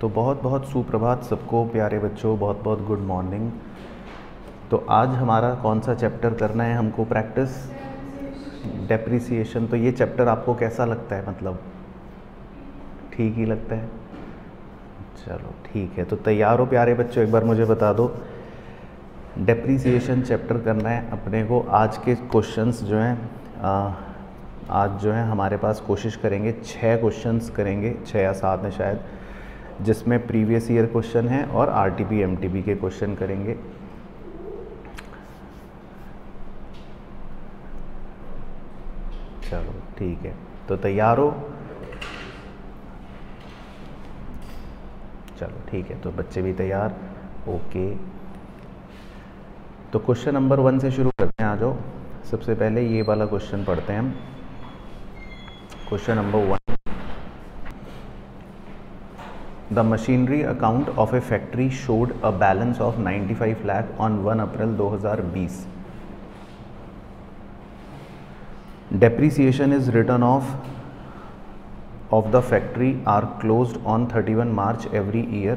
तो बहुत बहुत सुप्रभात सबको, प्यारे बच्चों, बहुत बहुत गुड मॉर्निंग। तो आज हमारा कौन सा चैप्टर करना है हमको प्रैक्टिस? डेप्रिसिएशन। तो ये चैप्टर आपको कैसा लगता है? मतलब ठीक ही लगता है? चलो ठीक है, तो तैयार हो प्यारे बच्चों? एक बार मुझे बता दो, डेप्रिसिएशन चैप्टर करना है अपने को। आज के क्वेश्चंस जो हैं आज जो है हमारे पास कोशिश करेंगे 6 क्वेश्चंस करेंगे, 6 या 7 है शायद, जिसमें प्रीवियस ईयर क्वेश्चन है और आरटीपी एमटीपी के क्वेश्चन करेंगे। चलो ठीक है, तो तैयार हो? चलो ठीक है, तो बच्चे भी तैयार? ओके, तो क्वेश्चन नंबर 1 से शुरू करते हैं। आ जाओ, सबसे पहले ये वाला क्वेश्चन पढ़ते हैं हम। Question number 1, the machinery account of A factory showed a balance of 95 lakh on 1 April 2020. Depreciation is written off of the factory are closed on 31 March every year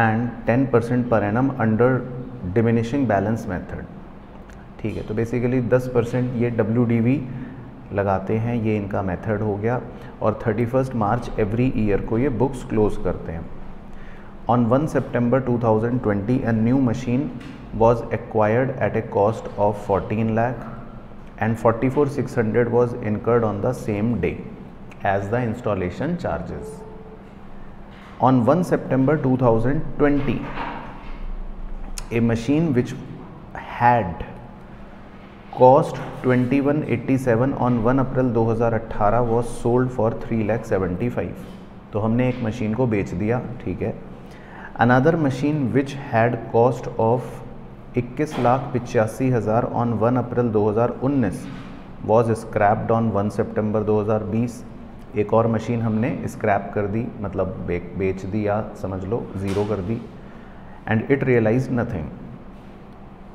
and 10% per annum under diminishing balance method. ठीक है, तो basically 10% ये WDV लगाते हैं, ये इनका method हो गया, और 31 मार्च एवरी ईयर को ये बुक्स क्लोज करते हैं। On 1 September 2020 a new machine was acquired at a cost of 14 lakh and 44,600 was incurred on the same day as the installation charges. On 1 September 2020, a machine which had cost 2187 on 1 April 2018 was sold for 3,75,000. तो हमने एक machine को बेच दिया, ठीक है। Another machine which had cost of 21,85,000 on 1 April 2019 was scrapped on 1 सितंबर 2020. एक और मशीन हमने स्क्रैप कर दी, मतलब बेच दी, या समझ लो ज़ीरो कर दी। And it realise nothing.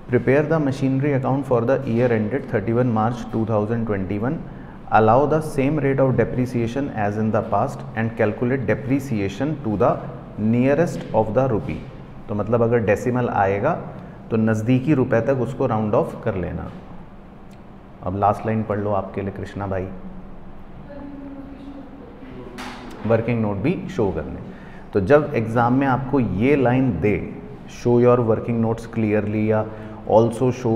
Prepare the machinery account for the year ended 31 March 2021. Allow the same rate of depreciation as in the past and calculate depreciation to the nearest of the rupee. तो मतलब अगर decimal आएगा तो नज़दीकी रुपए तक उसको round of कर लेना। अब लास्ट लाइन पढ़ लो आपके लिए कृष्णा भाई। वर्किंग नोट भी शो करने। तो जब एग्ज़ाम में आपको ये लाइन दे, show your working notes clearly या also show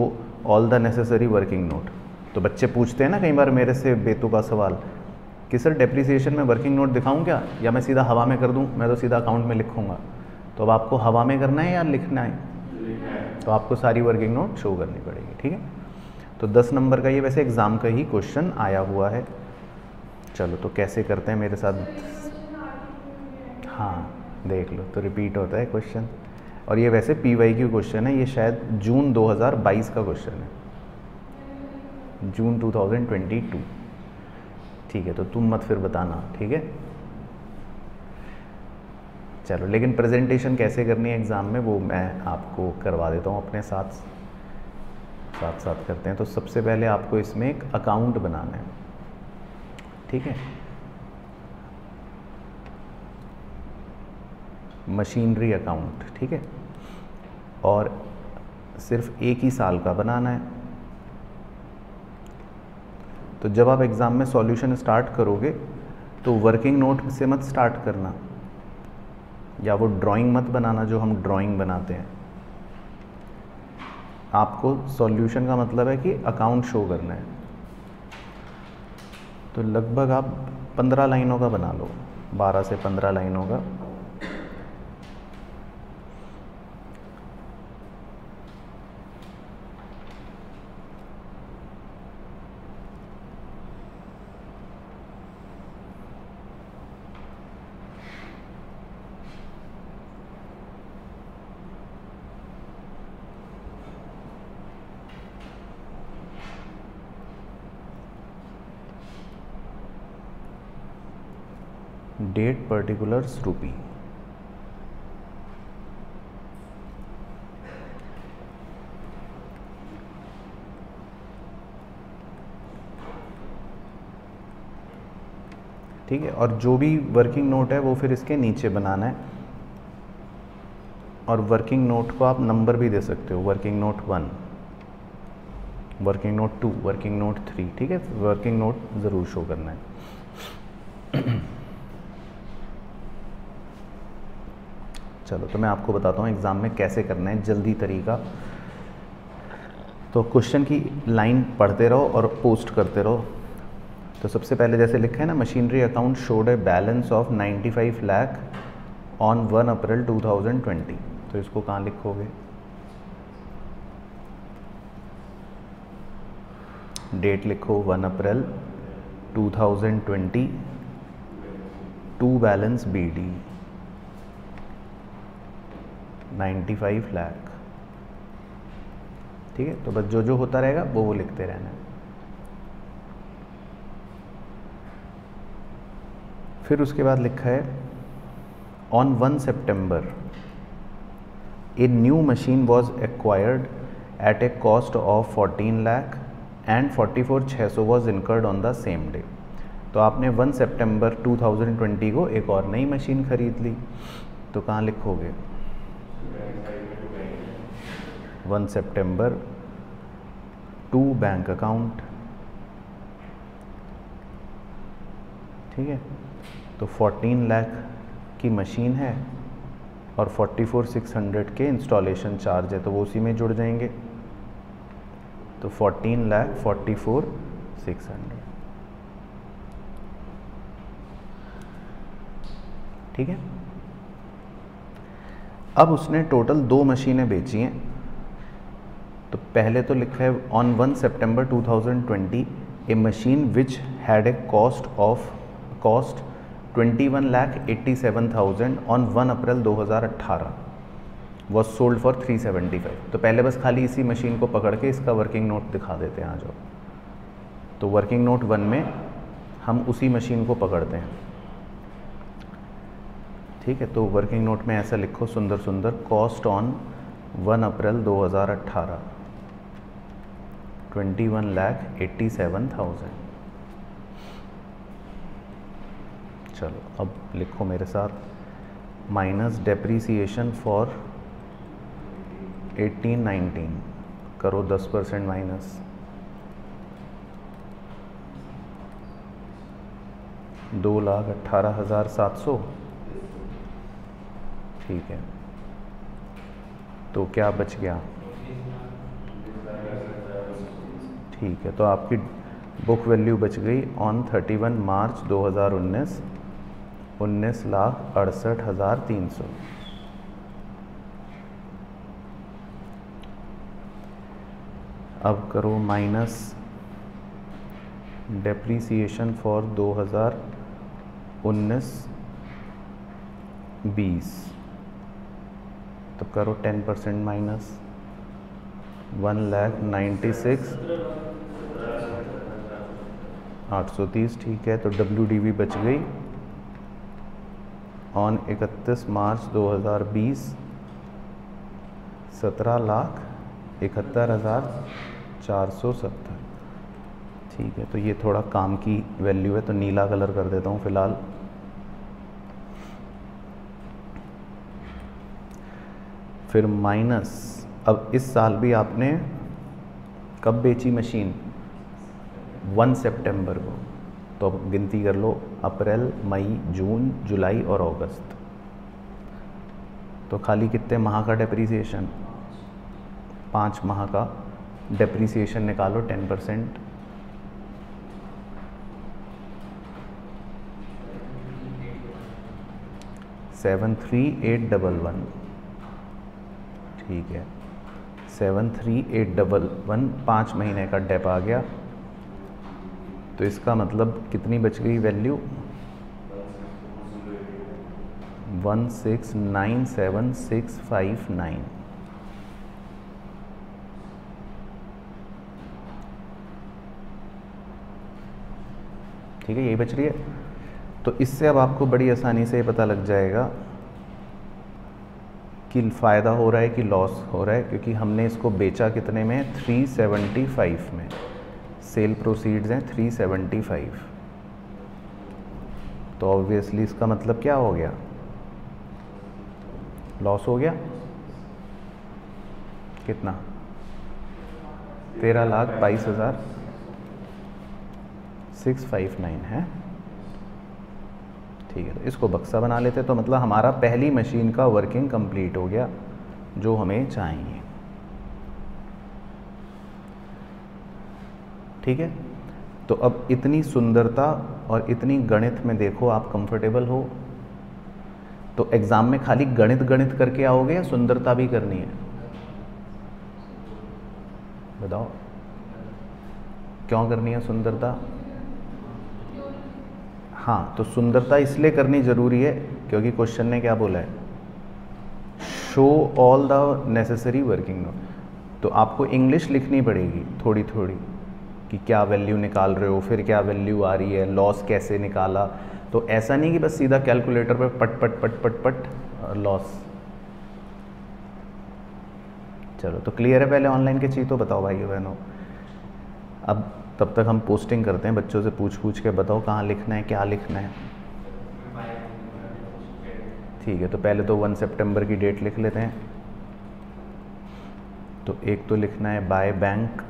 all the necessary working note, तो बच्चे पूछते हैं ना कई बार मेरे से बेतुका सवाल कि सर डेप्रिसिएशन में वर्किंग नोट दिखाऊं क्या, या मैं सीधा हवा में कर दूं? मैं तो सीधा अकाउंट में लिखूंगा। तो अब आपको हवा में करना है या लिखना है? तो आपको सारी वर्किंग नोट शो करनी पड़ेगी, ठीक है। तो 10 नंबर का ये वैसे एग्ज़ाम का ही क्वेश्चन आया हुआ है। चलो, तो कैसे करते हैं मेरे साथ? हाँ देख लो, तो रिपीट होता है क्वेश्चन, और ये वैसे PYQ क्वेश्चन है। ये शायद जून 2022 का क्वेश्चन है, जून 2022, ठीक है। तो तुम मत फिर बताना, ठीक है। चलो, लेकिन प्रेजेंटेशन कैसे करनी है एग्ज़ाम में वो मैं आपको करवा देता हूँ अपने साथ साथ करते हैं। तो सबसे पहले आपको इसमें एक अकाउंट बनाना है, ठीक है। मशीनरी अकाउंट, ठीक है, और सिर्फ एक ही साल का बनाना है। तो जब आप एग्ज़ाम में सॉल्यूशन स्टार्ट करोगे तो वर्किंग नोट से मत स्टार्ट करना, या वो ड्राइंग मत बनाना जो हम ड्राइंग बनाते हैं। आपको सॉल्यूशन का मतलब है कि अकाउंट शो करना है। तो लगभग आप 15 लाइनों का बना लो, 12 से 15 लाइनों का। डेट पर्टिकुलर्स रुपी। ठीक है। और जो भी वर्किंग नोट है वो फिर इसके नीचे बनाना है, और वर्किंग नोट को आप नंबर भी दे सकते हो, working note 1, working note 2, working note 3, ठीक है। वर्किंग नोट ज़रूर शो करना है। चलो तो मैं आपको बताता हूँ एग्ज़ाम में कैसे करना है, जल्दी तरीका। तो क्वेश्चन की लाइन पढ़ते रहो और पोस्ट करते रहो। तो सबसे पहले जैसे लिखा है ना, machinery account showed a balance of 95 lakh on 1 अप्रैल 2020। तो इसको कहाँ लिखोगे? डेट लिखो 1 अप्रैल 2020, टू बैलेंस BD 95 लाख, ठीक है। तो बस जो जो होता रहेगा वो लिखते रहना है। फिर उसके बाद लिखा है on 1 September a new machine was acquired at a cost of 14 lakh and 44,600 was incurred on the same day. तो आपने 1 सितंबर 2020 को एक और नई मशीन खरीद ली, तो कहाँ लिखोगे? 1 सितंबर टू बैंक अकाउंट, ठीक है। तो 14 लाख की मशीन है और 44,600 के इंस्टॉलेशन चार्ज है, तो वो उसी में जुड़ जाएंगे। तो 14 लाख 44,600, ठीक है। अब उसने टोटल 2 मशीनें बेची हैं। तो पहले तो लिखा है on 1 September 2020 A machine which had a cost 21,87,000 on 1 April 2018 was sold for 375। तो पहले बस खाली इसी मशीन को पकड़ के इसका वर्किंग नोट दिखा देते हैं, आ जाओ। तो वर्किंग नोट 1 में हम उसी मशीन को पकड़ते हैं, ठीक है। तो वर्किंग नोट में ऐसा लिखो सुंदर सुंदर, कॉस्ट ऑन 1 अप्रैल 2018 21,87,000। चलो अब लिखो मेरे साथ, माइनस डेप्रीसिएशन फॉर 18-19, करो 10% माइनस, 2,18,700, ठीक है। तो क्या बच गया? ठीक है, तो आपकी बुक वैल्यू बच गई ऑन 31 मार्च 2019 19,68,300। अब करो माइनस डेप्रीसिएशन फॉर 2019-20, तो करो 10% माइनस, 1,96,830, ठीक है। तो WDV बच गई ऑन 31 मार्च 2020 17,71,470, ठीक है। तो ये थोड़ा काम की वैल्यू है, तो नीला कलर कर देता हूँ फिलहाल। फिर माइनस, अब इस साल भी आपने कब बेची मशीन? 1 सितंबर को। तो अब गिनती कर लो, अप्रैल, मई, जून, जुलाई और अगस्त। तो खाली कितने माह का डेप्रीसिएशन? 5 माह का डेप्रीसिएशन निकालो 10%, 73,811, ठीक है। 73,811 5 महीने का डेप आ गया। तो इसका मतलब कितनी बच गई वैल्यू? 1,69,7,659, ठीक है, यही बच रही है। तो इससे अब आपको बड़ी आसानी से पता लग जाएगा कि फ़ायदा हो रहा है कि लॉस हो रहा है, क्योंकि हमने इसको बेचा कितने में? 375 में। सेल प्रोसीड्स हैं 375, तो ऑब्वियसली इसका मतलब क्या हो गया, लॉस हो गया। कितना, 13,22,659 है। ठीक है, तो इसको बक्सा बना लेते, तो मतलब हमारा पहली मशीन का वर्किंग कंप्लीट हो गया जो हमें चाहिए। ठीक है, तो अब इतनी सुंदरता और इतनी गणित में देखो आप कंफर्टेबल हो, तो एग्ज़ाम में खाली गणित गणित करके आओगे या सुंदरता भी करनी है, बताओ क्यों करनी है सुंदरता? हाँ, तो सुंदरता इसलिए करनी ज़रूरी है क्योंकि क्वेश्चन ने क्या बोला है, show all the necessary working note. तो आपको इंग्लिश लिखनी पड़ेगी थोड़ी थोड़ी कि क्या वैल्यू निकाल रहे हो, फिर क्या वैल्यू आ रही है, लॉस कैसे निकाला। तो ऐसा नहीं कि बस सीधा कैलकुलेटर पे पट पट पट पट पट लॉस। चलो, तो क्लियर है पहले ऑनलाइन की चीज़, तो बताओ भाइयों बहनों। अब तब तक हम पोस्टिंग करते हैं, बच्चों से पूछ पूछ के बताओ कहाँ लिखना है, क्या लिखना है। ठीक है, तो पहले तो 1 सितंबर की डेट लिख लेते हैं। तो एक तो लिखना है बाय बैंक,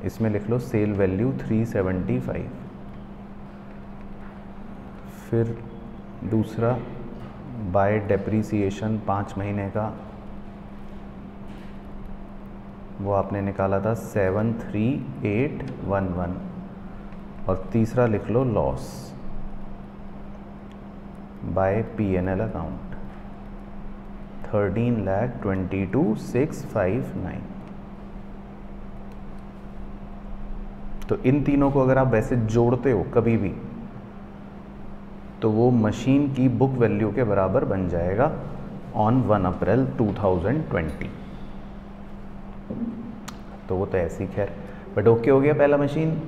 इसमें लिख लो सेल वैल्यू 375। फिर दूसरा बाय डेप्रीसिएशन 5 महीने का, वो आपने निकाला था 73811। और तीसरा लिख लो लॉस बाय P&L अकाउंट 13,22,659। तो इन तीनों को अगर आप वैसे जोड़ते हो कभी भी, तो वो मशीन की बुक वैल्यू के बराबर बन जाएगा ऑन 1 अप्रैल 2020। तो वो तो ऐसी खैर, बट ओके हो गया पहला मशीन।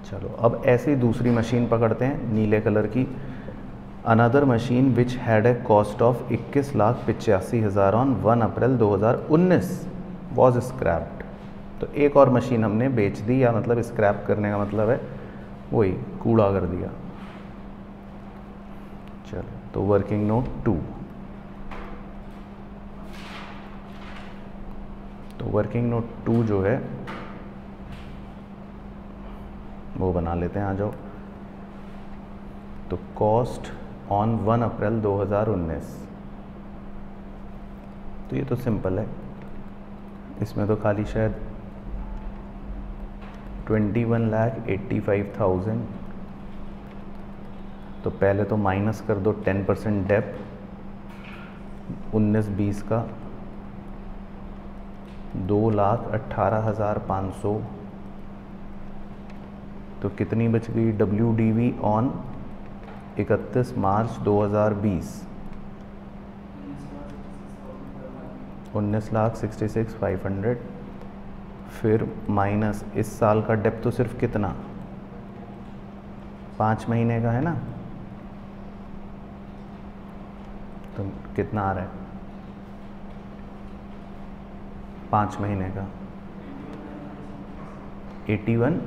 चलो, अब ऐसी दूसरी मशीन पकड़ते हैं नीले कलर की। Another machine which had a cost of 21,85,000 on 1 April 2019 was scraped. तो एक और मशीन हमने बेच दी, या मतलब स्क्रैप करने का मतलब है वही कूड़ा कर दिया। चलो, तो वर्किंग नोट 2। तो वर्किंग नोट 2 जो है वो बना लेते हैं, आ जाओ। तो कॉस्ट ऑन 1 अप्रैल 2019, तो ये तो सिंपल है, इसमें तो खाली शायद 21,85,000। तो पहले तो माइनस कर दो 10% डेप 19-20 का, 2,18,500। तो कितनी बच गई WDV ऑन 31 मार्च 2020? 19,66,500। फिर माइनस इस साल का डेप तो सिर्फ कितना, 5 महीने का है ना, तो कितना आ रहा है 5 महीने का? 81,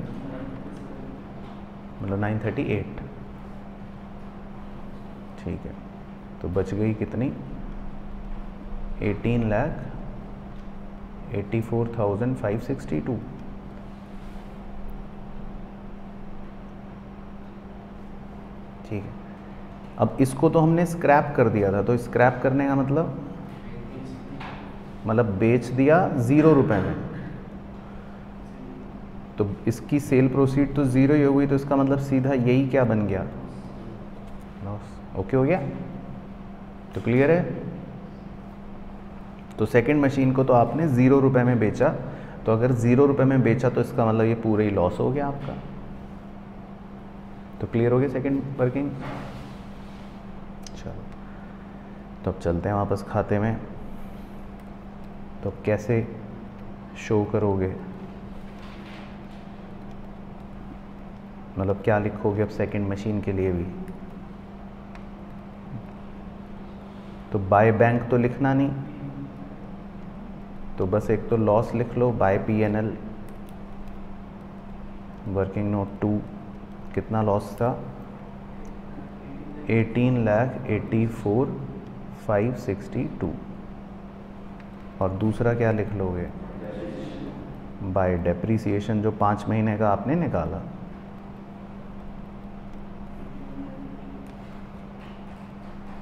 मतलब 938। ठीक है, तो बच गई कितनी, 18,84,562। ठीक है, अब इसको तो हमने स्क्रैप कर दिया था, तो स्क्रैप करने का मतलब बेच दिया 0 रुपए में, तो इसकी सेल प्रोसीड तो 0 ही हो गई, तो इसका मतलब सीधा यही क्या बन गया, लॉस। ओके हो गया, तो क्लियर है। तो सेकंड मशीन को तो आपने 0 रुपए में बेचा, तो अगर 0 रुपए में बेचा तो इसका मतलब ये पूरा ही लॉस हो गया आपका। तो क्लियर हो गया सेकंड वर्किंग। चलो, तो अब चलते हैं वापस खाते में। तो अब कैसे शो करोगे, मतलब क्या लिखोगे अब सेकंड मशीन के लिए भी? तो बाय बैंक तो लिखना नहीं, तो बस एक तो लॉस लिख लो बाय P&L, वर्किंग नोट 2 कितना लॉस था, 18,84,562। और दूसरा क्या लिख लोगे, बाय डेप्रीसिएशन जो 5 महीने का आपने निकाला,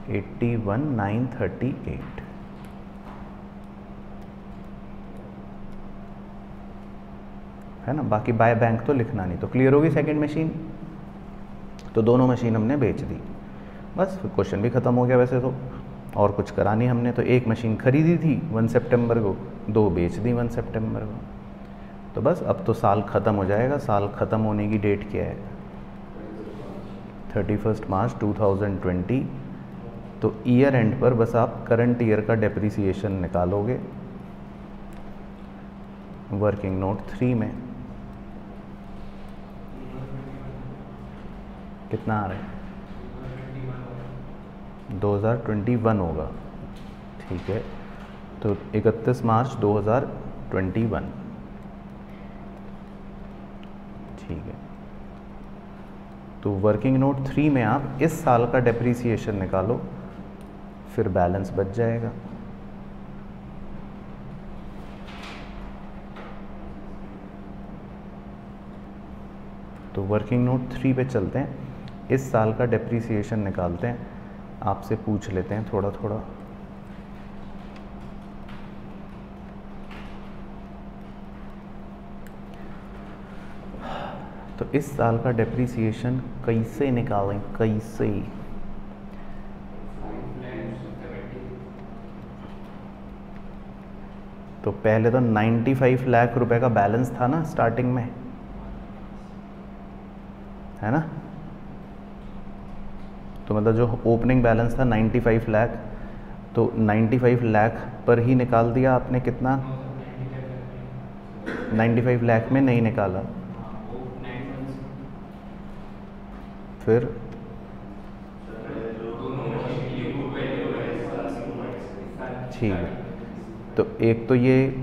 $81,938। है ना, बाकी बाय बैंक तो लिखना नहीं। तो क्लियर होगी सेकंड मशीन। तो दोनों मशीन हमने बेच दी, बस क्वेश्चन भी ख़त्म हो गया वैसे तो, और कुछ करा नहीं हमने। तो एक मशीन खरीदी थी 1 सितंबर को, 2 बेच दी 1 सितंबर को। तो बस अब तो साल ख़त्म हो जाएगा। साल ख़त्म होने की डेट क्या है, 31 मार्च 2020। तो ईयर एंड पर बस आप करंट ईयर का डेप्रीसिएशन निकालोगे वर्किंग नोट 3 में। कितना आ रहा है, 2021 होगा, ठीक है। तो 31 मार्च 2021, ठीक है। तो वर्किंग नोट 3 में आप इस साल का डेप्रीसिएशन निकालो, फिर बैलेंस बच जाएगा। तो वर्किंग नोट 3 पे चलते हैं, इस साल का डेप्रीसिएशन निकालते हैं। आपसे पूछ लेते हैं थोड़ा थोड़ा। तो इस साल का डेप्रीसिएशन कैसे निकालें, कैसे? तो पहले तो 95 लाख रुपए का बैलेंस था ना स्टार्टिंग में, है ना। तो मतलब जो ओपनिंग बैलेंस था 95 लाख, तो 95 लाख पर ही निकाल दिया आपने। कितना, 95 लाख में नहीं निकाला, फिर ठीक है। तो एक तो ये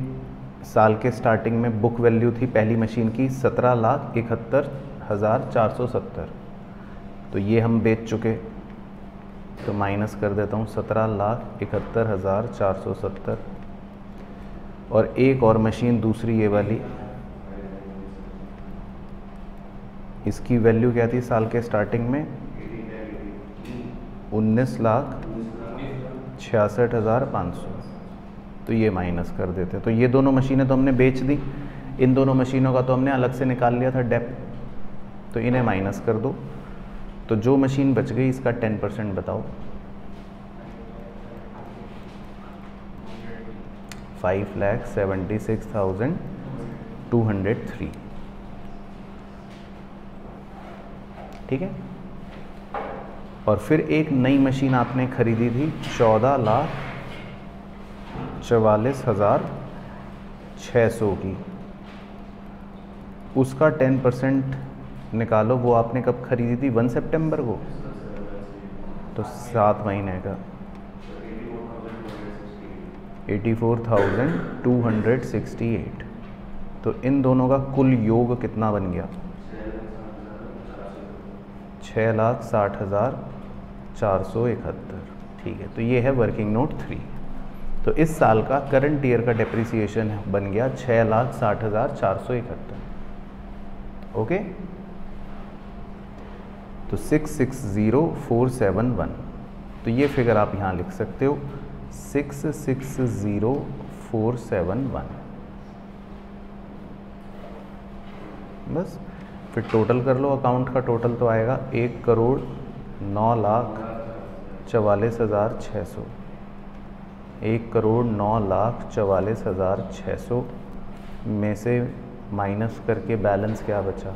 साल के स्टार्टिंग में बुक वैल्यू थी पहली मशीन की 17,71,470, तो ये हम बेच चुके। तो माइनस कर देता हूँ 17,71,470। और एक और मशीन दूसरी ये वाली, इसकी वैल्यू क्या थी साल के स्टार्टिंग में, 19,66,500। तो ये माइनस कर देते। तो ये दोनों मशीनें तो हमने बेच दी, इन दोनों मशीनों का तो हमने अलग से निकाल लिया था डेप, तो इन्हें माइनस कर दो। तो जो मशीन बच गई इसका 10% बताओ। 5,76,203, ठीक है। और फिर एक नई मशीन आपने खरीदी थी 14,44,600 की, उसका 10% निकालो। वो आपने कब खरीदी थी, 1 सितंबर को, तो 7 महीने का 84,268। तो इन दोनों का कुल योग कितना बन गया, 6,60,471, ठीक है। तो ये है वर्किंग नोट 3। तो इस साल का करंट ईयर का डेप्रीसिएशन बन गया 6,60,471, ओके। तो 660,471, तो ये फिगर आप यहाँ लिख सकते हो, 660,471। बस फिर टोटल कर लो, अकाउंट का टोटल तो आएगा 1,09,44,600। 1,09,44,600 में से माइनस करके बैलेंस क्या बचा,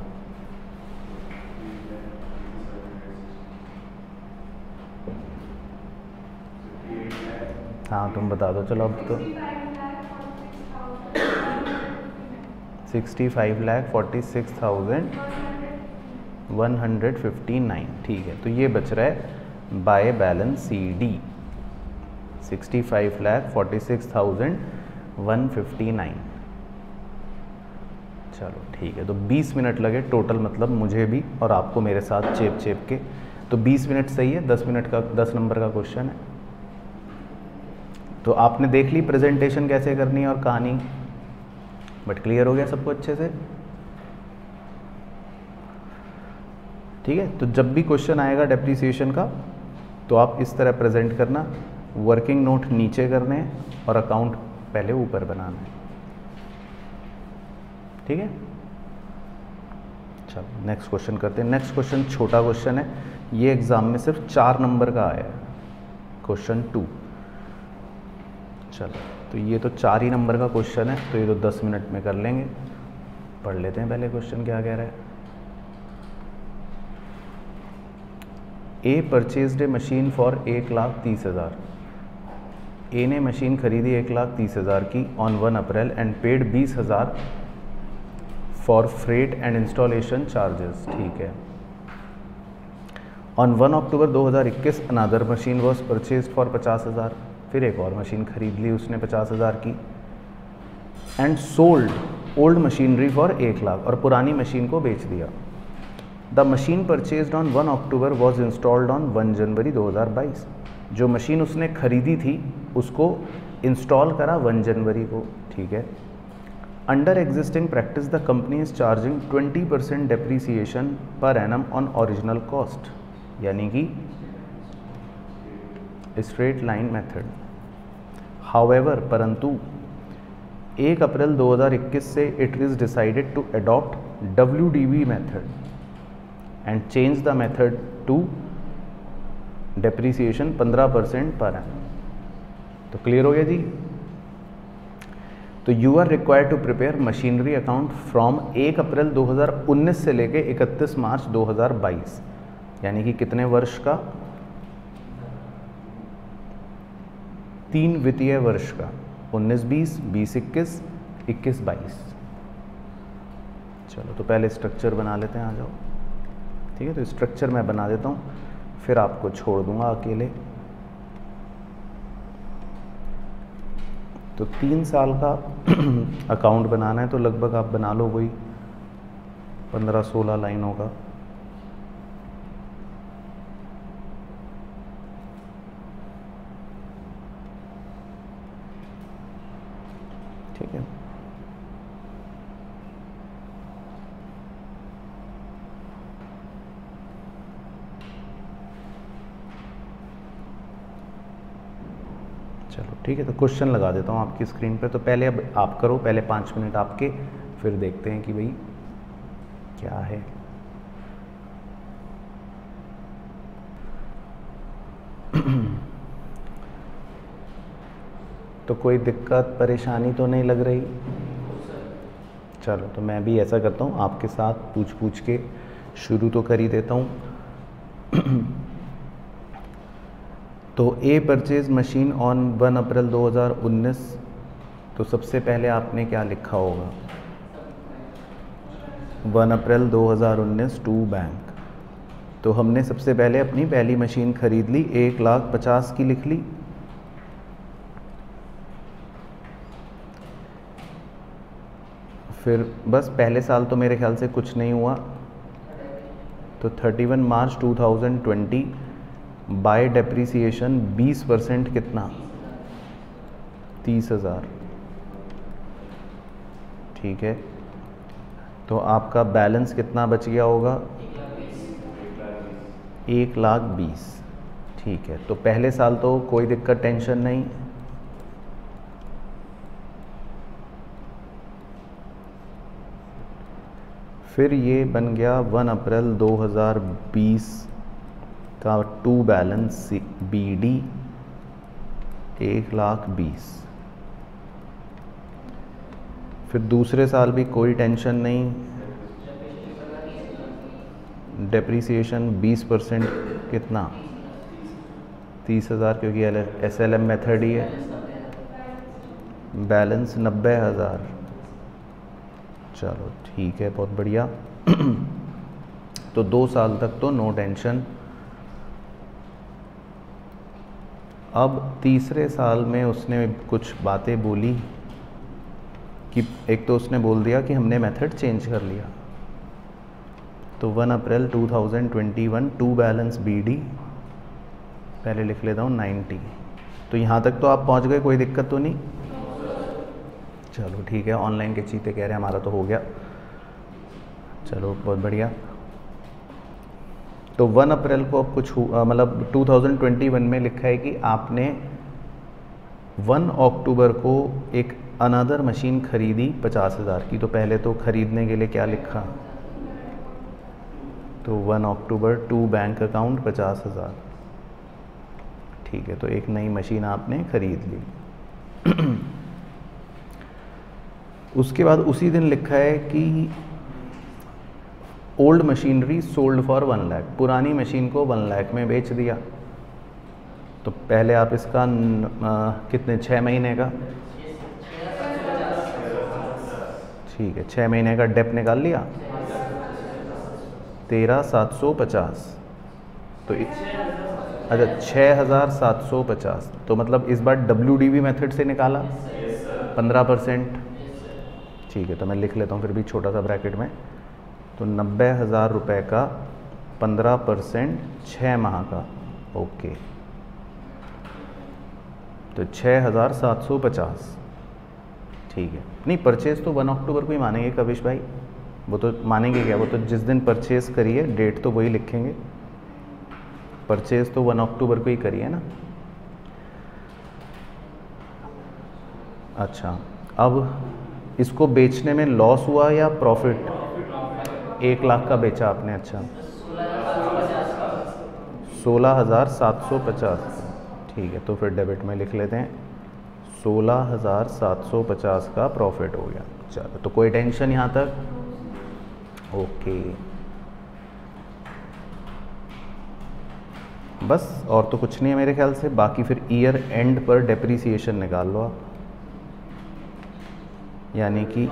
हाँ तुम बता दो चलो अब तो। 65,46,159, ठीक है। तो ये बच रहा है बाय बैलेंस सी डी, 65,46,159। चलो ठीक है, तो 20 मिनट लगे टोटल, मतलब मुझे भी और आपको मेरे साथ चेप के, तो 20 मिनट सही है। 10 मिनट का 10 नंबर का क्वेश्चन है। तो आपने देख ली प्रेजेंटेशन कैसे करनी है और कहानी, बट क्लियर हो गया सबको अच्छे से? ठीक है, तो जब भी क्वेश्चन आएगा डेप्रिसिएशन का तो आप इस तरह प्रेजेंट करना, वर्किंग नोट नीचे करने हैं और अकाउंट पहले ऊपर बनाना है। ठीक है, चलो नेक्स्ट क्वेश्चन करते हैं। नेक्स्ट क्वेश्चन छोटा क्वेश्चन है, ये एग्जाम में सिर्फ 4 नंबर का आया है, क्वेश्चन 2। चलो तो ये तो 4 ही नंबर का क्वेश्चन है, तो ये तो 10 मिनट में कर लेंगे। पढ़ लेते हैं पहले क्वेश्चन क्या कह रहा है। ए परचेज्ड ए मशीन फॉर 1,30,000। ए ने मशीन खरीदी 1,30,000 की on 1 April and paid 20,000 for freight and installation charges. ठीक है। On 1 October 2021 another machine was purchase for 50,000। फिर एक और मशीन खरीद ली उसने 50,000 की। And sold old machinery for 1,00,000, और पुरानी मशीन को बेच दिया। The machine purchased on 1 October was installed on 1 जनवरी 2022। जो मशीन उसने खरीदी थी उसको इंस्टॉल करा 1 जनवरी को। ठीक है। Under existing practice the company is charging 20% depreciation per annum on original cost, यानी कि स्ट्रेट लाइन मेथड। हाउएवर, परंतु 1 अप्रैल 2021 से it is decided to adopt WDV method and change the method to depreciation 15% पर annum. तो क्लियर हो गया जी। तो you are required to prepare machinery account from 1 April 2019 से लेके 31 मार्च 2022, यानी कि कितने वर्ष का? 3 वित्तीय वर्ष का, 19-20, 20-21, 21-22। चलो तो पहले स्ट्रक्चर बना लेते हैं, आ जाओ। ठीक है, तो स्ट्रक्चर मैं बना देता हूँ, फिर आपको छोड़ दूंगा अकेले। तो 3 साल का अकाउंट बनाना है, तो लगभग आप बना लो वही 15-16 लाइनों का। ठीक है। चलो ठीक है, तो क्वेश्चन लगा देता हूँ आपकी स्क्रीन पे। तो पहले अब आप करो, पहले 5 मिनट आपके, फिर देखते हैं कि भाई क्या है। तो कोई दिक्कत परेशानी तो नहीं लग रही? चलो तो मैं भी ऐसा करता हूँ, आपके साथ पूछ के शुरू तो कर ही देता हूँ। तो ए परचेज मशीन ऑन 1 अप्रैल 2019, तो सबसे पहले आपने क्या लिखा होगा? 1 अप्रैल 2019 टू बैंक। तो हमने सबसे पहले अपनी पहली मशीन खरीद ली, 1,50,000 की लिख ली। फिर बस पहले साल तो मेरे ख्याल से कुछ नहीं हुआ, तो 31 मार्च 2020 बाय डेप्रीसिएशन 20% कितना? 30,000। ठीक है, तो आपका बैलेंस कितना बच गया होगा? 1,20,000। ठीक है, तो पहले साल तो कोई दिक्कत टेंशन नहीं। फिर ये बन गया 1 अप्रैल 2020 का टू बैलेंस BD 1,20,000। फिर दूसरे साल भी कोई टेंशन नहीं, डेप्रीसिएशन 20% कितना? 30,000, क्योंकि SLM मेथड ही है। बैलेंस 90,000। चलो ठीक है, बहुत बढ़िया। तो 2 साल तक तो नो टेंशन। अब तीसरे साल में उसने कुछ बातें बोली कि एक तो उसने बोल दिया कि हमने मेथड चेंज कर लिया। तो 1 अप्रैल 2021 टू बैलेंस BD, पहले लिख लेता हूँ 90। तो यहाँ तक तो आप पहुँच गए, कोई दिक्कत तो नहीं? चलो ठीक है, ऑनलाइन के चीते कह रहे हैं हमारा तो हो गया। चलो बहुत बढ़िया। तो 1 अप्रैल को अब कुछ मतलब 2021 में लिखा है कि आपने 1 अक्टूबर को एक अनदर मशीन खरीदी 50,000 की। तो पहले तो खरीदने के लिए क्या लिखा, तो 1 अक्टूबर टू बैंक अकाउंट 50,000। ठीक है, तो एक नई मशीन आपने खरीद ली। उसके बाद उसी दिन लिखा है कि old machinery sold for 1 lakh, पुरानी मशीन को 1 लाख में बेच दिया। तो पहले आप इसका कितने 6 महीने का, ठीक है 6 महीने का डेप निकाल लिया, 13,750। तो अच्छा 6,750। तो मतलब इस बार WDV मेथड से निकाला 15%। ठीक है, तो मैं लिख लेता हूँ फिर भी छोटा सा ब्रैकेट में। तो 90,000 रुपये का 15% 6 माह का, ओके। तो 6,750। ठीक है, नहीं परचेज तो 1 अक्टूबर को ही मानेंगे कविश भाई, वो तो मानेंगे क्या, वो तो जिस दिन परचेज करिए डेट तो वही लिखेंगे। परचेज तो 1 अक्टूबर को ही करिए ना। अच्छा, अब इसको बेचने में लॉस हुआ या प्रॉफिट? 1 लाख का बेचा आपने, अच्छा 16,750। ठीक है, तो फिर डेबिट में लिख लेते हैं, 16,750 का प्रॉफिट हो गया। चलो, तो कोई टेंशन यहाँ तक? ओके, बस और तो कुछ नहीं है मेरे ख्याल से। बाकी फिर ईयर एंड पर डेप्रीसिएशन निकाल लो आप, यानी कि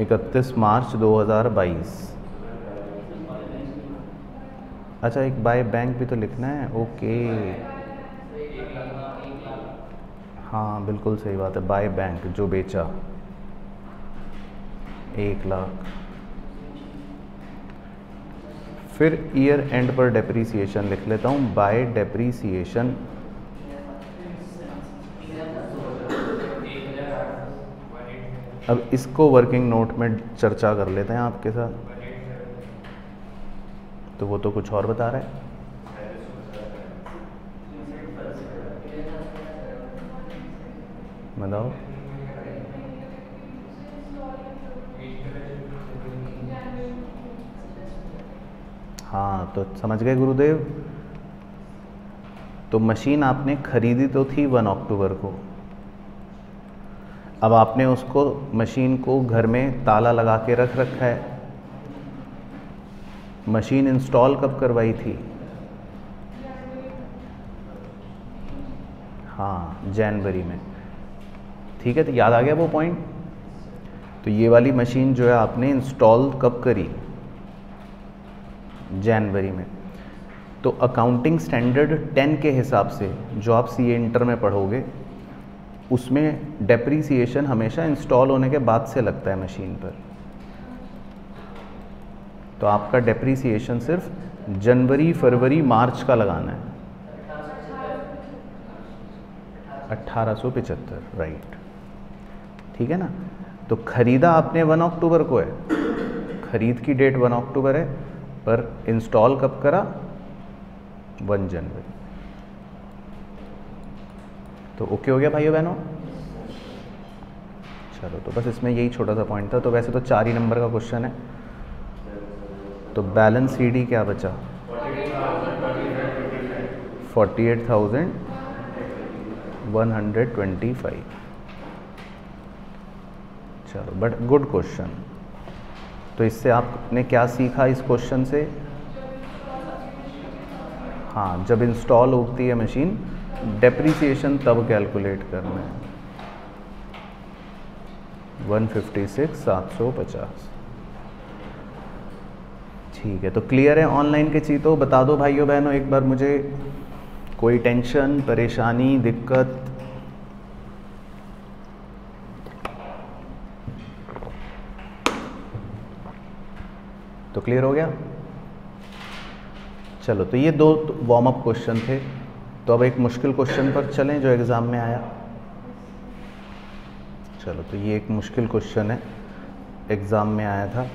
31 मार्च 2022। अच्छा, एक बाय बैंक भी तो लिखना है, ओके। हाँ बिल्कुल सही बात है, बाय बैंक जो बेचा 1 लाख। फिर ईयर एंड पर डेप्रीसिएशन लिख लेता हूँ, बाय डेप्रीसिएशन अब इसको वर्किंग नोट में चर्चा कर लेते हैं आपके साथ। तो वो तो कुछ और बता रहा है, बताओ। हाँ तो समझ गए गुरुदेव। तो मशीन आपने खरीदी तो थी 1 अक्टूबर को, अब आपने उसको मशीन को घर में ताला लगा के रख रखा है। मशीन इंस्टॉल कब करवाई थी? हाँ जनवरी में। ठीक है, तो याद आ गया वो पॉइंट। तो ये वाली मशीन जो है आपने इंस्टॉल कब करी? जनवरी में। तो अकाउंटिंग स्टैंडर्ड 10 के हिसाब से जो आप CA इंटर में पढ़ोगे उसमें डेप्रीसिएशन हमेशा इंस्टॉल होने के बाद से लगता है मशीन पर। तो आपका डेप्रीसिएशन सिर्फ जनवरी, फरवरी, मार्च का लगाना है। 1875, राइट। ठीक है ना। तो खरीदा आपने 1 अक्टूबर को है, खरीद की डेट 1 अक्टूबर है, पर इंस्टॉल कब करा? 1 जनवरी। तो ओके हो गया भाइयों बहनों। चलो, तो बस इसमें यही छोटा सा पॉइंट था। तो वैसे तो 4 ही नंबर का क्वेश्चन है। तो बैलेंस CD क्या बचा? 48,125। चलो, बट गुड क्वेश्चन। तो इससे आपने क्या सीखा इस क्वेश्चन से? हाँ, जब इंस्टॉल होती है मशीन डेप्रीसिएशन तब कैलकुलेट करना है। 156,750। ठीक है, तो क्लियर है ऑनलाइन के चीज़? बता दो भाइयों बहनों एक बार मुझे, कोई टेंशन, परेशानी, दिक्कत? तो क्लियर हो गया। चलो, तो ये दो वार्म अप क्वेश्चन थे। तो अब एक मुश्किल क्वेश्चन पर चलें जो एग्ज़ाम में आया। चलो, तो ये एक मुश्किल क्वेश्चन है, एग्ज़ाम में आया था।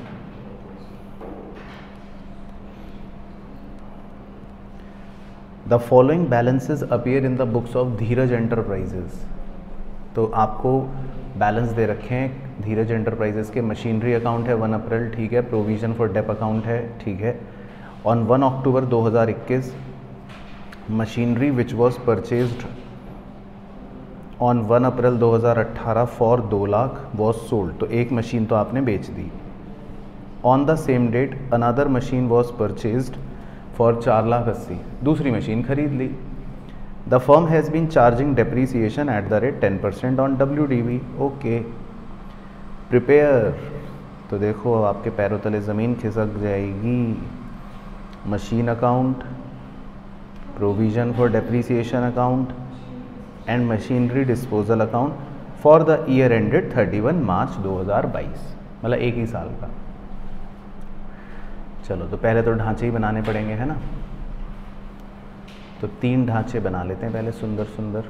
The following balances appear in the books of Dheeraj enterprises. तो आपको बैलेंस दे रखे हैं धीरज एंटरप्राइजेज के। मशीनरी अकाउंट है 1 अप्रैल, ठीक है। प्रोविज़न फॉर डेप अकाउंट है, ठीक है। On 1 October 2021 machinery which was purchased on 1 April 2018 for 2 lakh was sold. तो एक मशीन तो आपने बेच दी। On the same date another machine was purchased for 4,80,000, दूसरी मशीन खरीद ली। The firm has been charging depreciation at the rate 10% on WDV। Okay, prepare. तो देखो आपके पैरों तले ज़मीन खिसक जाएगी। Machine account, provision for depreciation account and machinery disposal account for the year ended 31 मार्च 2022, मतलब एक ही साल का। चलो, तो पहले तो ढांचे ही बनाने पड़ेंगे, है ना। तो 3 ढांचे बना लेते हैं पहले, सुंदर सुंदर।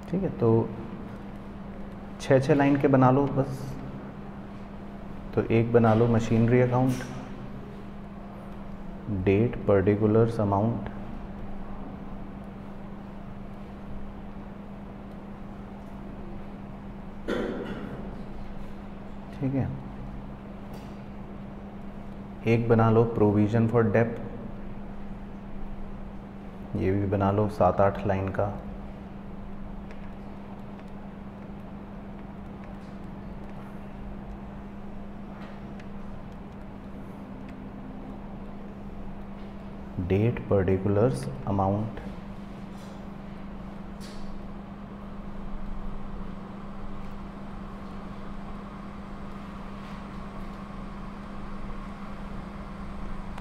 ठीक है, तो 6-6 लाइन के बना लो बस। तो एक बना लो machinery account, date, particulars, amount. ठीक है, एक बना लो प्रोविज़न फॉर डेप, ये भी बना लो 7-8 लाइन का। Date, particulars, amount.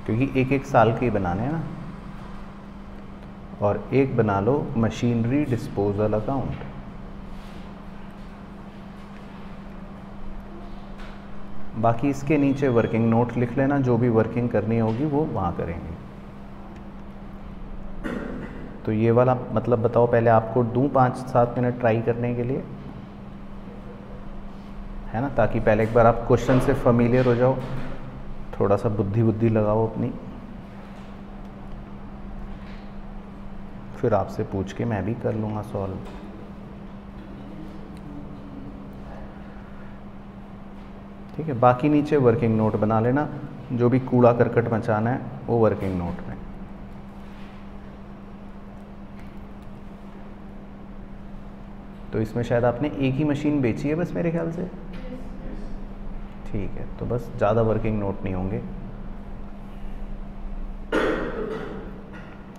क्योंकि एक एक साल के ही बनाने हैं ना। और एक बना लो मशीनरी डिस्पोजल अकाउंट। बाकी इसके नीचे वर्किंग नोट लिख लेना, जो भी वर्किंग करनी होगी वो वहाँ करेंगे। तो ये वाला मतलब बताओ, पहले आपको दूं 5-7 मिनट ट्राई करने के लिए, है ना, ताकि पहले एक बार आप क्वेश्चन से फेमिलियर हो जाओ, थोड़ा सा बुद्धि लगाओ अपनी, फिर आपसे पूछ के मैं भी कर लूँगा सॉल्व। ठीक है, बाकी नीचे वर्किंग नोट बना लेना, जो भी कूड़ा करकट मचाना है वो वर्किंग नोट में। तो इसमें शायद आपने एक ही मशीन बेची है बस मेरे ख्याल से। ठीक है, तो बस ज़्यादा वर्किंग नोट नहीं होंगे।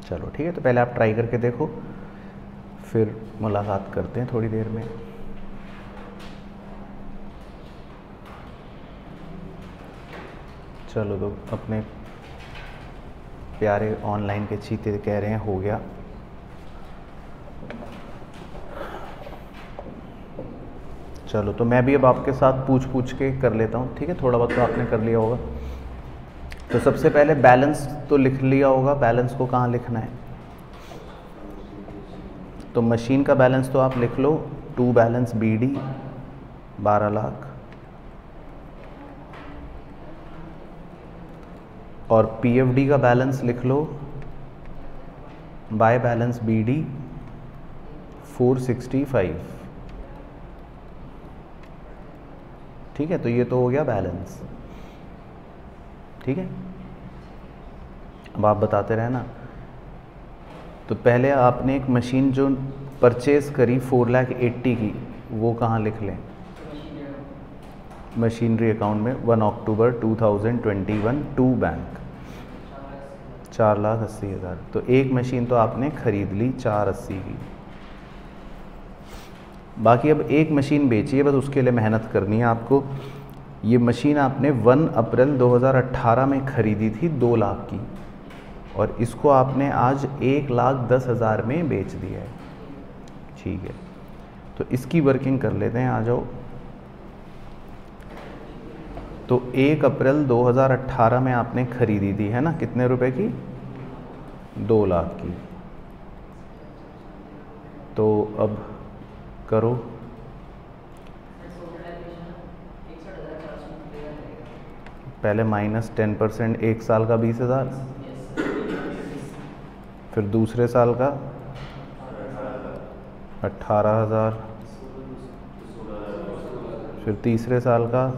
चलो ठीक है, तो पहले आप ट्राई करके देखो, फिर मुलाकात करते हैं थोड़ी देर में। चलो, तो अपने प्यारे ऑनलाइन के चीते कह रहे हैं हो गया। चलो, तो मैं भी अब आपके साथ पूछ के कर लेता हूँ। ठीक है, थोड़ा बहुत तो आपने कर लिया होगा। तो सबसे पहले बैलेंस तो लिख लिया होगा, बैलेंस को कहाँ लिखना है। तो मशीन का बैलेंस तो आप लिख लो, टू बैलेंस BD 12 लाख, और PFD का बैलेंस लिख लो, बाय बैलेंस BD 465। ठीक है, तो ये तो हो गया बैलेंस। ठीक है, अब आप बताते रहना। तो पहले आपने एक मशीन जो परचेज़ करी 4,80,000 की, वो कहाँ लिख लें, मशीनरी अकाउंट में 1 अक्टूबर 2021 टू बैंक 4,80,000। तो एक मशीन तो आपने ख़रीद ली 480 की। बाकी अब एक मशीन बेची है, बस उसके लिए मेहनत करनी है आपको। ये मशीन आपने 1 अप्रैल 2018 में ख़रीदी थी 2 लाख की, और इसको आपने आज 1,10,000 में बेच दिया है। ठीक है, तो इसकी वर्किंग कर लेते हैं, आ जाओ। तो 1 अप्रैल 2018 में आपने खरीदी थी, है ना, कितने रुपए की? 2 लाख की। तो अब करो, पहले -10%, 1 साल का 20,000, फिर दूसरे साल का 18,000, फिर तीसरे साल का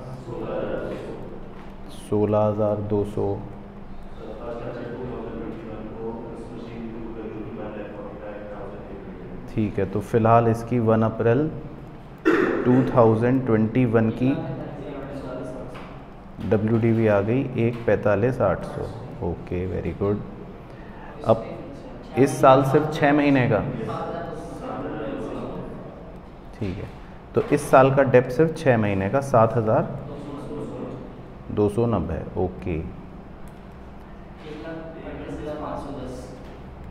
16,200, ठीक है। तो फिलहाल इसकी 1 अप्रैल 2021 की WDV आ गई 1,45,800। Okay, very good. अब इस साल सिर्फ 6 महीने का, ठीक है, तो इस साल का डेप्थ सिर्फ 6 महीने का 7,290। ओके,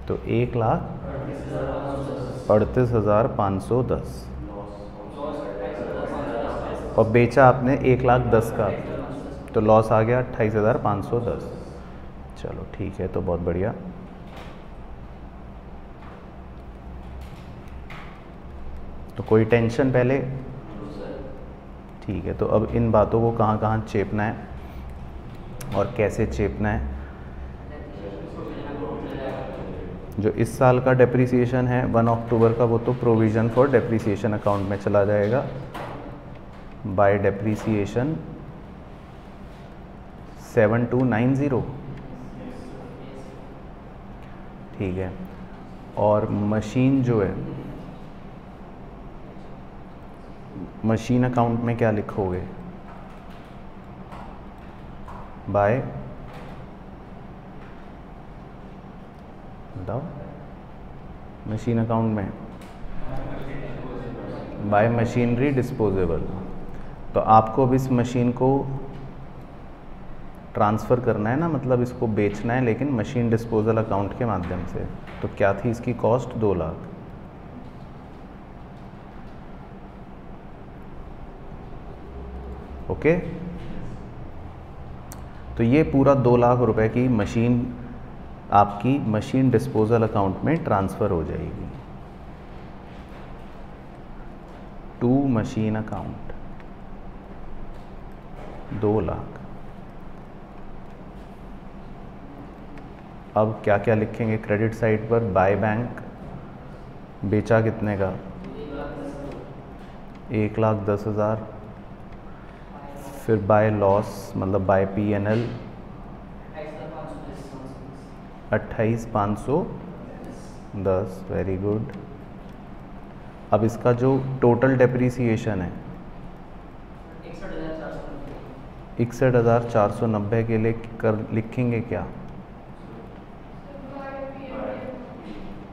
तो 1,38,510 और बेचा आपने 1,10,000 का, तो लॉस आ गया 28,510। चलो ठीक है, तो बहुत बढ़िया। तो कोई टेंशन पहले? ठीक है, तो अब इन बातों को कहाँ कहाँ चेपना है और कैसे चेपना है। जो इस साल का डेप्रिसिएशन है 1 अक्टूबर का, वो तो प्रोविज़न फॉर डेप्रिसिएशन अकाउंट में चला जाएगा बाय डेप्रिसिएशन 7290, ठीक है। और मशीन जो है, मशीन अकाउंट में क्या लिखोगे? बाय, बताओ, मशीन अकाउंट में बाय मशीनरी डिस्पोजेबल। तो आपको अब इस मशीन को ट्रांसफ़र करना है ना, मतलब इसको बेचना है, लेकिन मशीन डिस्पोजल अकाउंट के माध्यम से। तो क्या थी इसकी कॉस्ट? 2 लाख। ओके, तो ये पूरा 2 लाख रुपए की मशीन आपकी मशीन डिस्पोजल अकाउंट में ट्रांसफ़र हो जाएगी टू मशीन अकाउंट, 2 लाख। अब क्या क्या लिखेंगे क्रेडिट साइड पर? बाय बैंक, बेचा कितने का? 1,10,000। फिर बाय लॉस, मतलब बाय P&L 28,510। Very good. अब इसका जो टोटल डेप्रीसिएशन है 61,490 के लिए कर लिखेंगे क्या?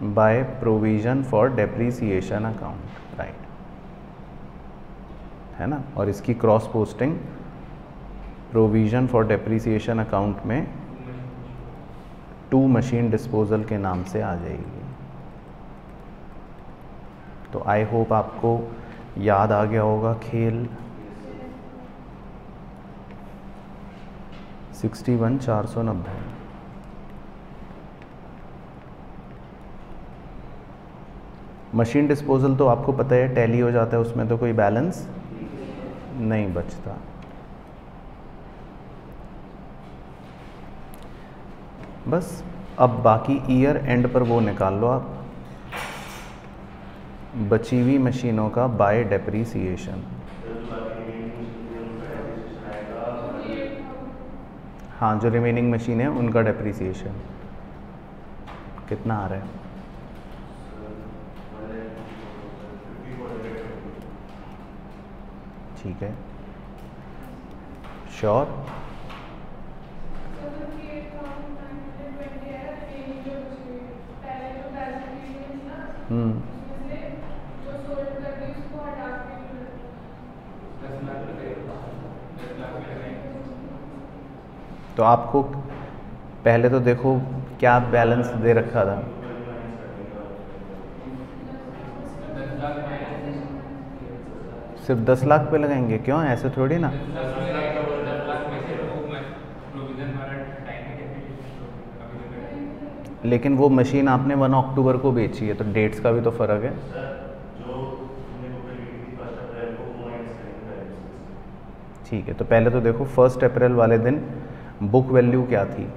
By provision for depreciation account, right, है ना। और इसकी cross posting provision for depreciation account में टू मशीन डिस्पोजल के नाम से आ जाएगी। तो आई होप आपको याद आ गया होगा खेल। 61,490। मशीन डिस्पोजल तो आपको पता है टैली हो जाता है, उसमें तो कोई बैलेंस नहीं बचता। बस अब बाकी ईयर एंड पर वो निकाल लो आप, बची हुई मशीनों का बाय डेप्रीसिएशन। हाँ, जो रिमेनिंग मशीन है उनका डेप्रीसिएशन कितना आ रहा है? ठीक है, श्योर। तो आपको पहले तो देखो क्या बैलेंस दे रखा था। सिर्फ 10 लाख पे लगाएंगे? क्यों, ऐसे थोड़ी ना। लेकिन वो मशीन आपने 1 अक्टूबर को बेची है, तो डेट्स का भी तो फ़र्क है। ठीक है, तो पहले तो देखो 1 अप्रैल वाले दिन बुक वैल्यू क्या थी?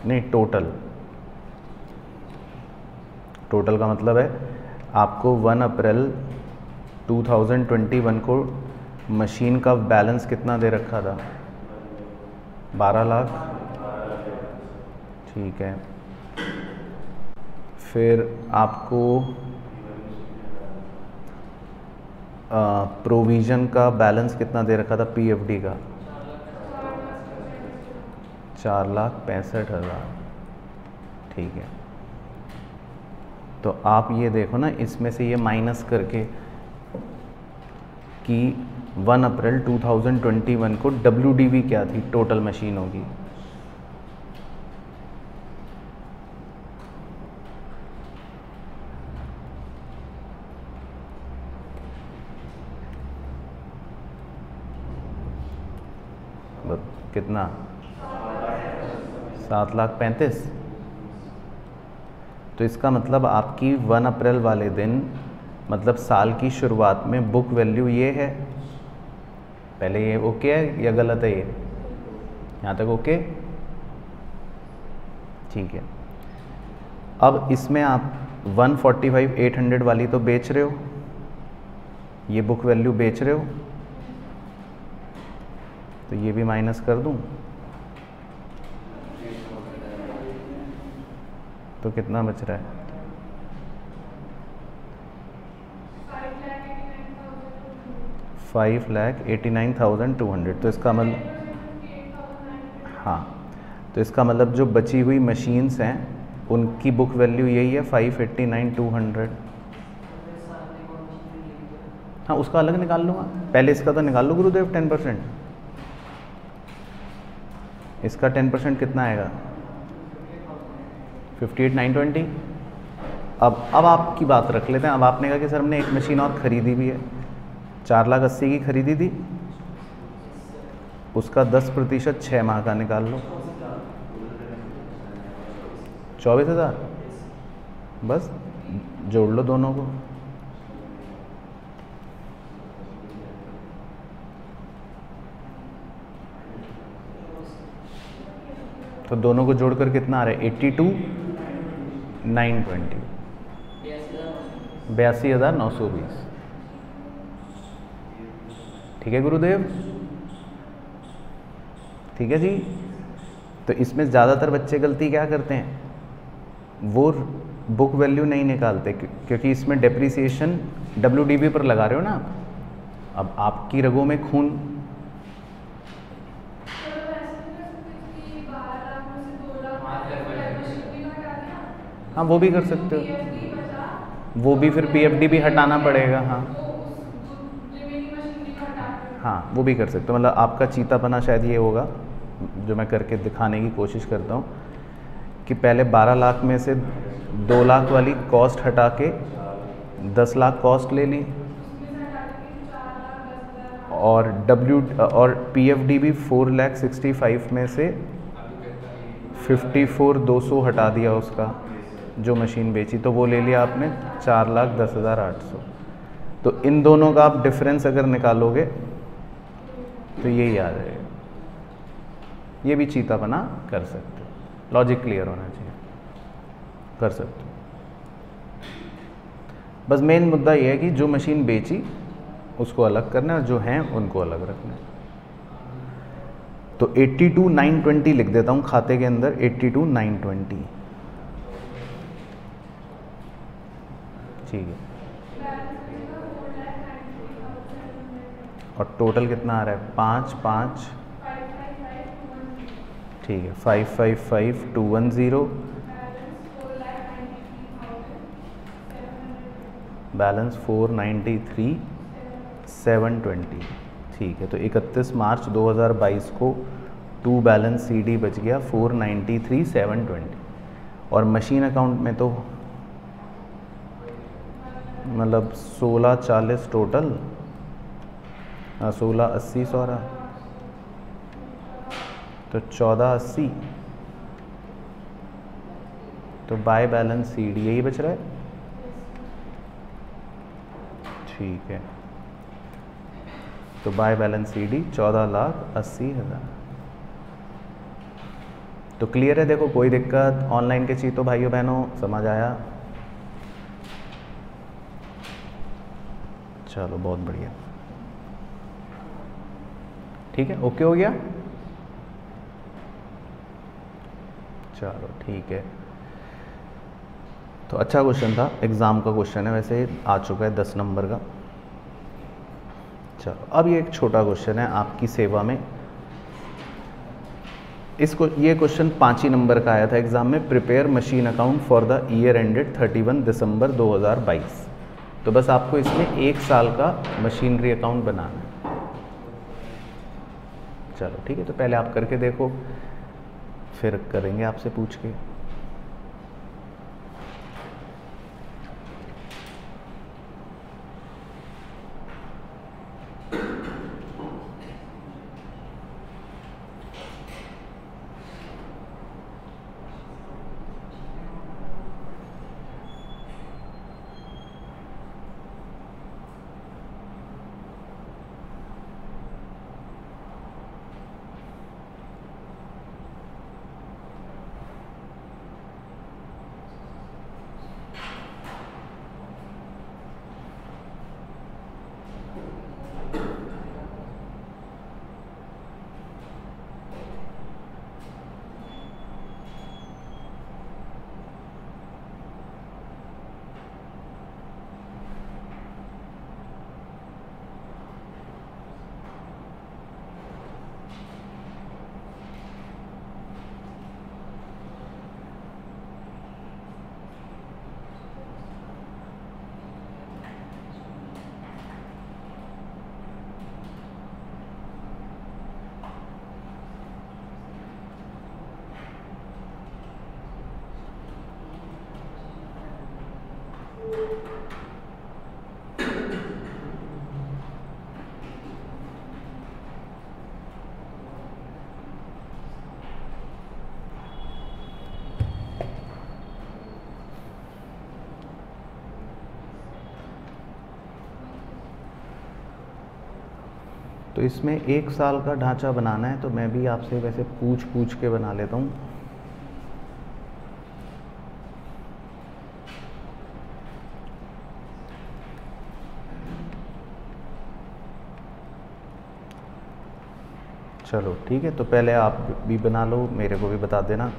नहीं, टोटल का मतलब है आपको 1 अप्रैल 2021 को मशीन का बैलेंस कितना दे रखा था? 12 लाख। ठीक है, फिर आपको प्रोविज़न का बैलेंस कितना दे रखा था पीएफडी का? 4,65,000। ठीक है, तो आप ये देखो ना, इसमें से ये माइनस करके कि 1 अप्रैल 2021 को WDV क्या थी टोटल मशीनों की? कितना? 7,35,000। तो इसका मतलब आपकी 1 अप्रैल वाले दिन, मतलब साल की शुरुआत में बुक वैल्यू ये है। पहले ये ओके है या गलत है? ये यहाँ तक ओके? ठीक है, अब इसमें आप 145,800 वाली तो बेच रहे हो, ये बुक वैल्यू बेच रहे हो, तो ये भी माइनस कर दूं तो कितना बच रहा है? 5,89,200। तो इसका मतलब, हाँ, तो इसका मतलब जो बची हुई मशीन्स हैं उनकी बुक वैल्यू यही है 5,89,200। हाँ, उसका अलग निकाल लूँगा, पहले इसका तो निकाल लो गुरुदेव। 10%, इसका 10% कितना आएगा? 58,920। अब आपकी बात रख लेते हैं। अब आपने कहा कि सर हमने एक मशीन और ख़रीदी भी है, 4,80,000 की खरीदी थी, उसका 10% 6 माह का निकाल लो, 24,000। बस जोड़ लो दोनों को, तो दोनों को जोड़कर कितना आ रहा है? 82,920, 82,920। ठीक है गुरुदेव? ठीक है जी। तो इसमें ज़्यादातर बच्चे गलती क्या करते हैं, वो बुक वैल्यू नहीं निकालते, क्योंकि इसमें डेप्रिसिएशन WDV पर लगा रहे हो ना। अब आपकी रगों में खून, हाँ वो भी कर सकते हो, वो भी फिर PFD भी हटाना पड़ेगा। हाँ हाँ, वो भी कर सकते हो। मतलब आपका चीतापना शायद ये होगा, जो मैं करके दिखाने की कोशिश करता हूँ, कि पहले 12 लाख में से 2 लाख वाली कॉस्ट हटा के 10 लाख कॉस्ट ले ली, और PFD भी 4,65,000 में से 54,200 हटा दिया उसका, जो मशीन बेची, तो वो ले लिया आपने 4,10,800। तो इन दोनों का आप डिफरेंस अगर निकालोगे तो यही आ जाएगा। ये भी चीतापना कर सकते हो, लॉजिक क्लियर होना चाहिए, कर सकते हो। बस मेन मुद्दा ये है कि जो मशीन बेची उसको अलग करना है और जो हैं उनको अलग रखना है। तो 82,920 लिख देता हूँ खाते के अंदर, 82,920। ठीक है, और टोटल कितना आ रहा है? 5,5, ठीक है, 5,55,210, बैलेंस 493,720। ठीक है, तो 31 मार्च 2022 को टू बैलेंस CD बच गया 493,720। और मशीन अकाउंट में तो मतलब 1640 टोटल, 1680 सॉरा, तो 1480, तो बाय बैलेंस सीडी यही बच रहा है। ठीक है, तो बाय बैलेंस सीडी 14,80,000। तो क्लियर है, देखो कोई दिक्कत ऑनलाइन के चीज़ तो भाइयों बहनों समझ आया? चलो बहुत बढ़िया, ठीक है, ओके हो गया। चलो ठीक है, तो अच्छा क्वेश्चन था, एग्ज़ाम का क्वेश्चन है, वैसे आ चुका है 10 नंबर का। चलो अब ये एक छोटा क्वेश्चन है आपकी सेवा में। इसको ये क्वेश्चन 5 ही नंबर का आया था एग्ज़ाम में। Prepare machine account for the year ended 31 दिसंबर 2022। तो बस आपको इसमें 1 साल का मशीनरी अकाउंट बनाना है। चलो ठीक है, तो पहले आप करके देखो, फिर करेंगे आपसे पूछ के। तो इसमें 1 साल का ढांचा बनाना है, तो मैं भी आपसे वैसे पूछ के बना लेता हूँ। चलो ठीक है, तो पहले आप भी बना लो, मेरे को भी बता देना।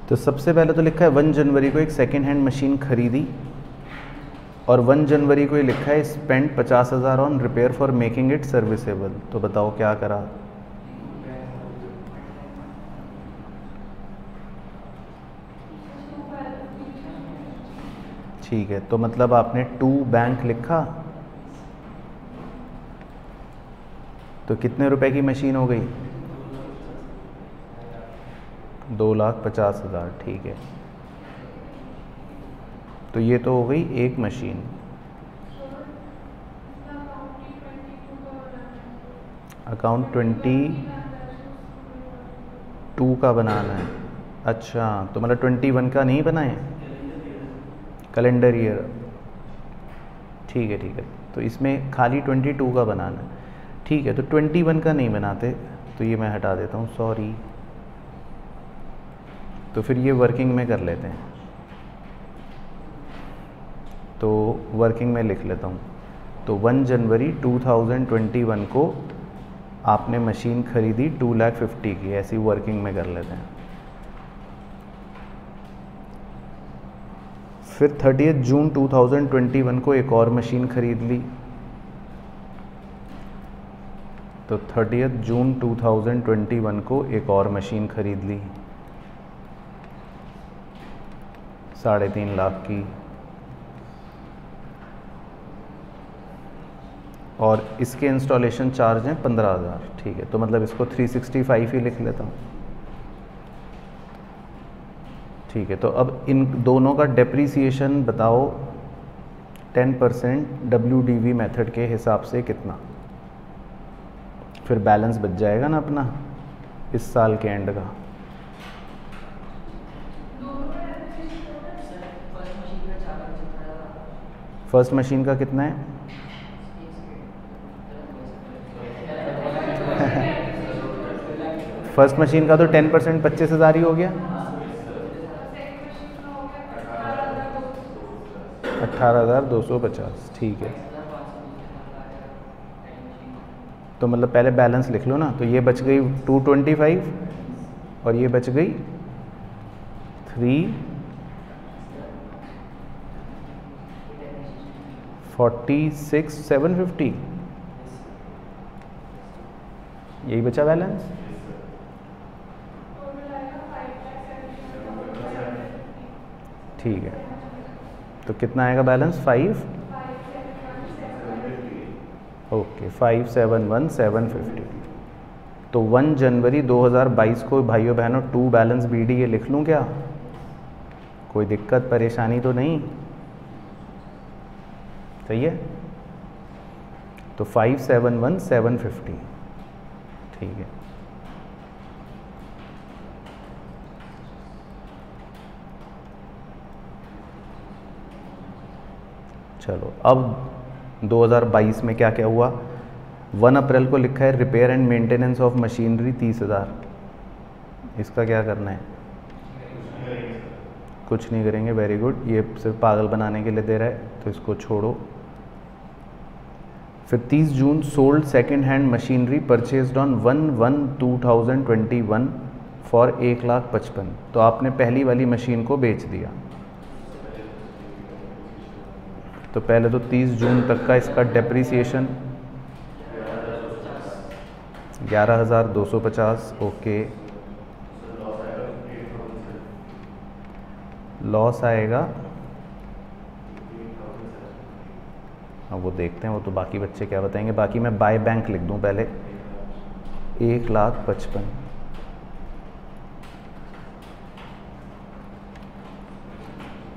तो सबसे पहले तो लिखा है 1 जनवरी को एक सेकेंड हैंड मशीन खरीदी, और 1 जनवरी को ही लिखा है spend 50,000 on repair for making it serviceable. तो बताओ क्या करा? ठीक है, तो मतलब आपने टू बैंक लिखा, तो कितने रुपए की मशीन हो गई? 2,50,000। ठीक है, तो ये तो हो गई एक मशीन। अकाउंट 22 का बनाना है। अच्छा, तो मतलब 21 का नहीं बनाए, कैलेंडर ईयर। ठीक है ठीक है, तो इसमें खाली 22 का बनाना है। ठीक है, तो 21 का नहीं बनाते, तो ये मैं हटा देता हूँ, सॉरी। तो फिर ये वर्किंग में कर लेते हैं, तो वर्किंग में लिख लेता हूँ। तो 1 जनवरी 2021 को आपने मशीन खरीदी 2,50,000 की, ऐसी वर्किंग में कर लेते हैं। फिर 30 जून 2021 को एक और मशीन खरीद ली, तो 30 जून 2021 को एक और मशीन खरीद ली 3.5 लाख की, और इसके इंस्टॉलेशन चार्ज हैं 15,000। ठीक है, तो मतलब इसको 365 ही लिख लेता हूँ। ठीक है, तो अब इन दोनों का डेप्रीसिएशन बताओ 10% WDV मेथड के हिसाब से कितना, फिर बैलेंस बच जाएगा ना अपना इस साल के एंड का। फर्स्ट मशीन का कितना है? फर्स्ट मशीन का तो 10% 25,000 ही हो गया, 18,250। ठीक है, तो मतलब पहले बैलेंस लिख लो ना, तो ये बच गई 225 और ये बच गई 346,750, यही बचा बैलेंस। ठीक है, तो कितना आएगा बैलेंस? 5, ओके 571,750। तो 1 जनवरी 2022 को भाइयों बहनों 2 बैलेंस BD ये लिख लूँ क्या? कोई दिक्कत परेशानी तो नहीं? सही है, तो 571,750। ठीक है, चलो अब 2022 में क्या क्या हुआ। 1 अप्रैल को लिखा है repair and maintenance of machinery 30,000। इसका क्या करना है? कुछ नहीं करेंगे, वेरी गुड, ये सिर्फ पागल बनाने के लिए दे रहा है, तो इसको छोड़ो। फिर 30 June sold second hand machinery purchased on 1/1/2021 for 1,55,000। तो आपने पहली वाली मशीन को बेच दिया। तो पहले तो 30 जून तक का इसका डेप्रीसिएशन 11,250। ओके, लॉस आएगा, अब वो देखते हैं, वो तो बाकी बच्चे क्या बताएंगे। बाकी मैं बाय बैंक लिख दूं पहले, 1,55,000।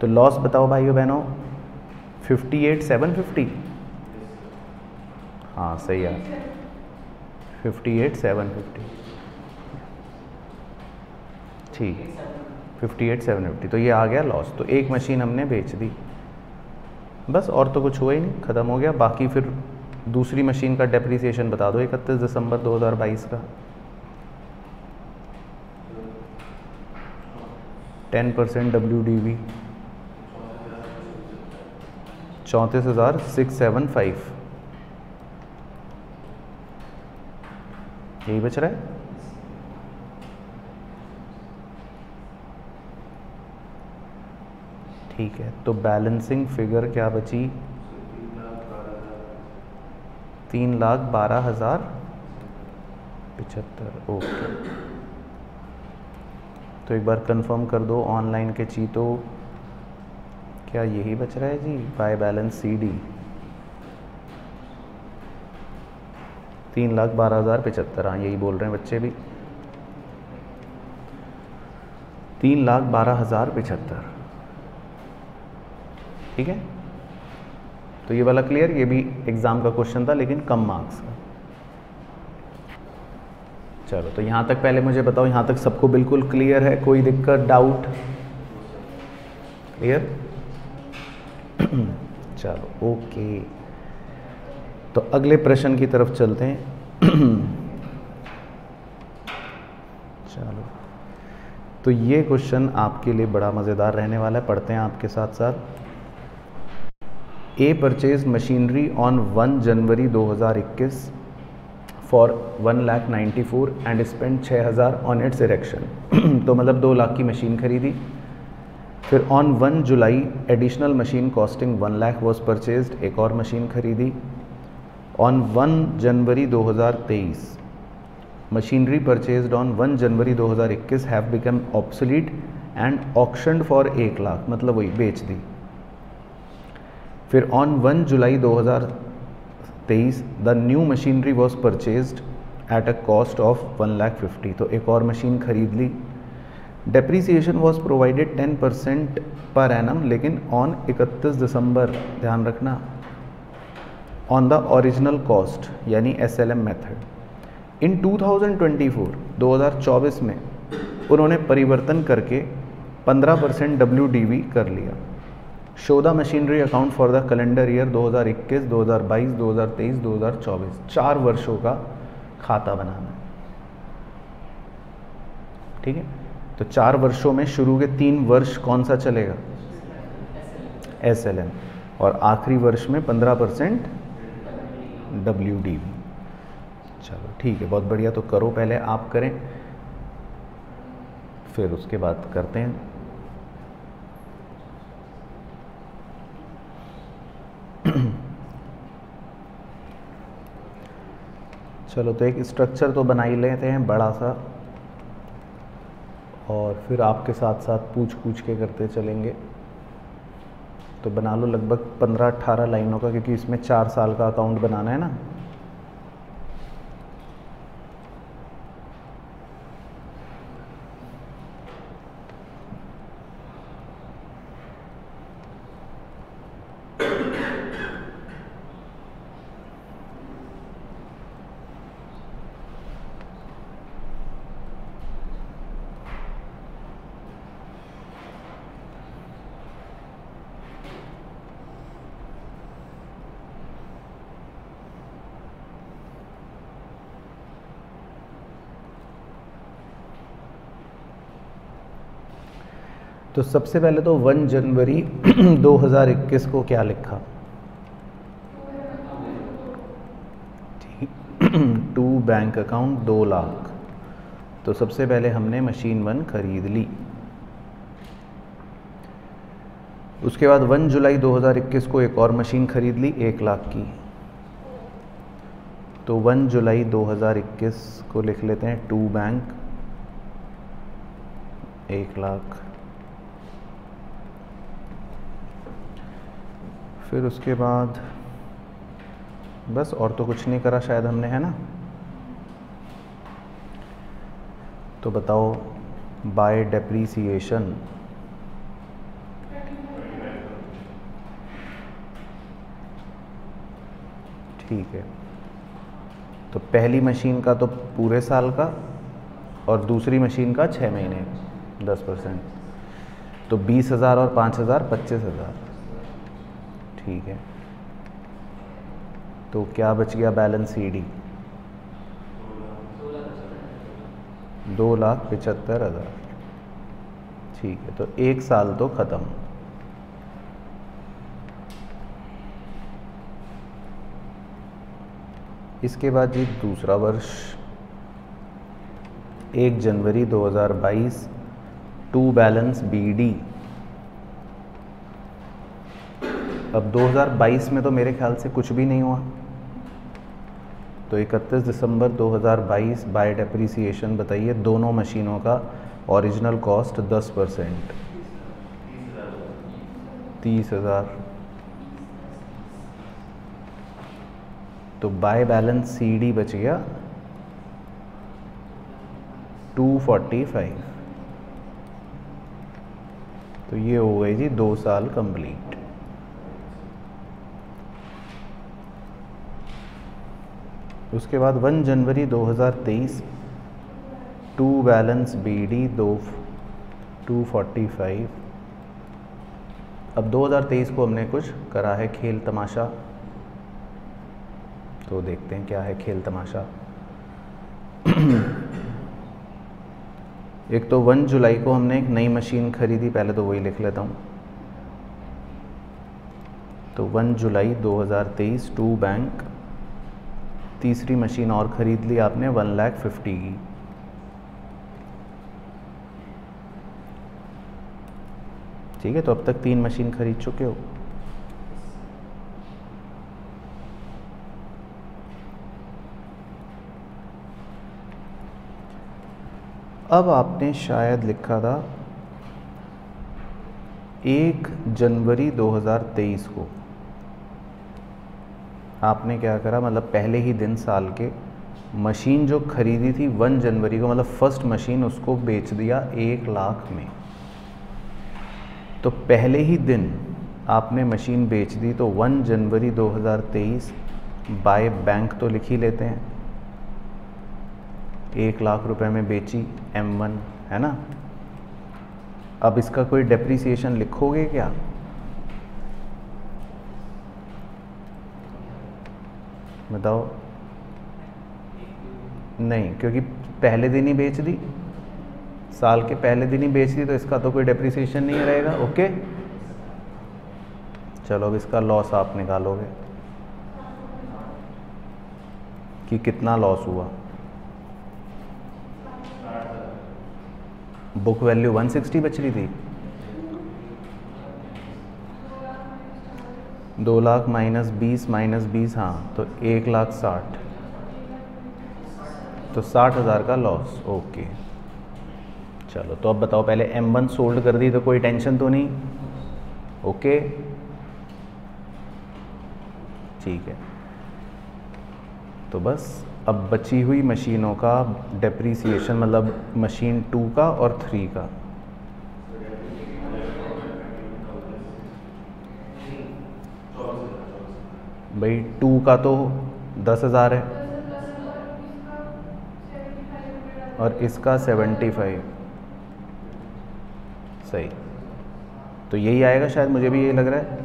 तो लॉस बताओ भाइयों बहनों, 58,750। हाँ सही है, 58,750। ठीक, 58,750। तो ये आ गया लॉस। तो एक मशीन हमने बेच दी, बस और तो कुछ हुआ ही नहीं, ख़त्म हो गया। बाकी फिर दूसरी मशीन का डेप्रीसिएशन बता दो 31 दिसंबर 2022 का। 10% WDV 34,675, यही बच रहा है। ठीक है, तो बैलेंसिंग फिगर क्या बची? 3,12,075। ओके, तो एक बार कंफर्म कर दो ऑनलाइन के चीतो, क्या यही बच रहा है जी? By balance CD 3,12,075। हाँ यही बोल रहे हैं बच्चे भी, 3,12,075। ठीक है, तो ये वाला क्लियर। ये भी एग्ज़ाम का क्वेश्चन था लेकिन कम मार्क्स का। चलो, तो यहाँ तक पहले मुझे बताओ, यहाँ तक सबको बिल्कुल क्लियर है? कोई दिक्कत, डाउट? क्लियर? चलो ओके, तो अगले प्रश्न की तरफ चलते हैं। चलो, तो ये क्वेश्चन आपके लिए बड़ा मज़ेदार रहने वाला है, पढ़ते हैं आपके साथ साथ। A purchased machinery on 1 January 2021 for 1,94,000 and spent 6,000 on its erection। तो मतलब 2 लाख की मशीन खरीदी। फिर on 1 July additional machine costing 1 lakh was purchased, एक और मशीन खरीदी। On 1 January 2023 machinery purchased on 1 January 2021 have become obsolete and auctioned for 1 lakh, मतलब वही बेच दी। फिर on 1 July 2023 the new machinery was purchased at a cost of 1,50,000, तो एक और मशीन खरीद ली। Depreciation was provided 10% per annum, लेकिन ऑन 31 दिसंबर, ध्यान रखना, ऑन द ओरिजिनल कॉस्ट यानी SLM मेथड। इन 2024 में उन्होंने परिवर्तन करके 15% WDV कर लिया। Show the machinery account for the calendar year 2021, 2022, 2023, 2024, 4 वर्षों का खाता बनाना है। ठीक है, तो 4 वर्षों में शुरू के 3 वर्ष कौन सा चलेगा? SLM, और आखिरी वर्ष में 15% WDV। चलो ठीक है, बहुत बढ़िया। तो करो, पहले आप करें फिर उसके बाद करते हैं। चलो, तो एक स्ट्रक्चर तो बना ही लेते हैं बड़ा सा, और फिर आपके साथ साथ पूछ के करते चलेंगे। तो बना लो लगभग 15-18 लाइनों का, क्योंकि इसमें 4 साल का अकाउंट बनाना है ना। तो सबसे पहले तो 1 जनवरी 2021 को क्या लिखा? To bank account 2 lakh. तो सबसे पहले हमने मशीन 1 खरीद ली। उसके बाद 1 जुलाई 2021 को एक और मशीन खरीद ली 1 लाख की। तो 1 जुलाई 2021 को लिख लेते हैं टू बैंक 1 लाख। फिर उसके बाद बस और तो कुछ नहीं करा शायद हमने, है ना। तो बताओ, बाय डेप्रीसिएशन ठीक है। तो पहली मशीन का तो पूरे साल का, और दूसरी मशीन का 6 महीने 10%। तो 20,000 और 5,000 25,000। ठीक है, तो क्या बच गया बैलेंस CD? 2,75,000। ठीक है, तो 1 साल तो ख़त्म। इसके बाद जी दूसरा वर्ष 1 जनवरी 2022 टू बैलेंस BD। अब 2022 में तो मेरे ख्याल से कुछ भी नहीं हुआ, तो 31 दिसंबर 2022 बाय डेप्रीसिएशन बताइए दोनों मशीनों का ओरिजिनल कॉस्ट 10%, 30,000। तो बाय बैलेंस CD बच गया 245। तो ये हो गई जी 2 साल कंप्लीट। उसके बाद 1 जनवरी 2023 टू बैलेंस BD 245। अब 2023 को हमने कुछ करा है खेल तमाशा, तो देखते हैं क्या है खेल तमाशा। एक तो 1 जुलाई को हमने एक नई मशीन खरीदी, पहले तो वही लिख लेता हूँ। तो 1 जुलाई 2023 टू बैंक, तीसरी मशीन और खरीद ली आपने 1,50,000 की। ठीक है, तो अब तक 3 मशीन खरीद चुके हो। अब आपने शायद लिखा था 1 जनवरी 2023 को आपने क्या करा, मतलब पहले ही दिन साल के मशीन जो खरीदी थी 1 जनवरी को, मतलब फर्स्ट मशीन उसको बेच दिया 1 लाख में। तो पहले ही दिन आपने मशीन बेच दी, तो 1 जनवरी 2023 बाय बैंक तो लिख ही लेते हैं, 1 लाख रुपए में बेची M1, है ना। अब इसका कोई डेप्रिसिएशन लिखोगे क्या? बताओ। नहीं, क्योंकि पहले दिन ही बेच दी, साल के पहले दिन ही बेच दी, तो इसका तो कोई डेप्रिसिएशन नहीं रहेगा। ओके, चलो अब इसका लॉस आप निकालोगे कि कितना लॉस हुआ। बुक वैल्यू 160 बच रही थी, 2 लाख माइनस 20 हाँ, तो 1,60,000, तो 60,000 का लॉस। ओके, चलो तो अब बताओ, पहले M1 सोल्ड कर दी तो कोई टेंशन तो नहीं। ओके, ठीक है। तो बस अब बची हुई मशीनों का डेप्रीसिएशन, मतलब मशीन 2 का और 3 का। भाई 2 का तो 10,000 है और इसका 75। सही, तो यही आएगा शायद, मुझे भी यही लग रहा है।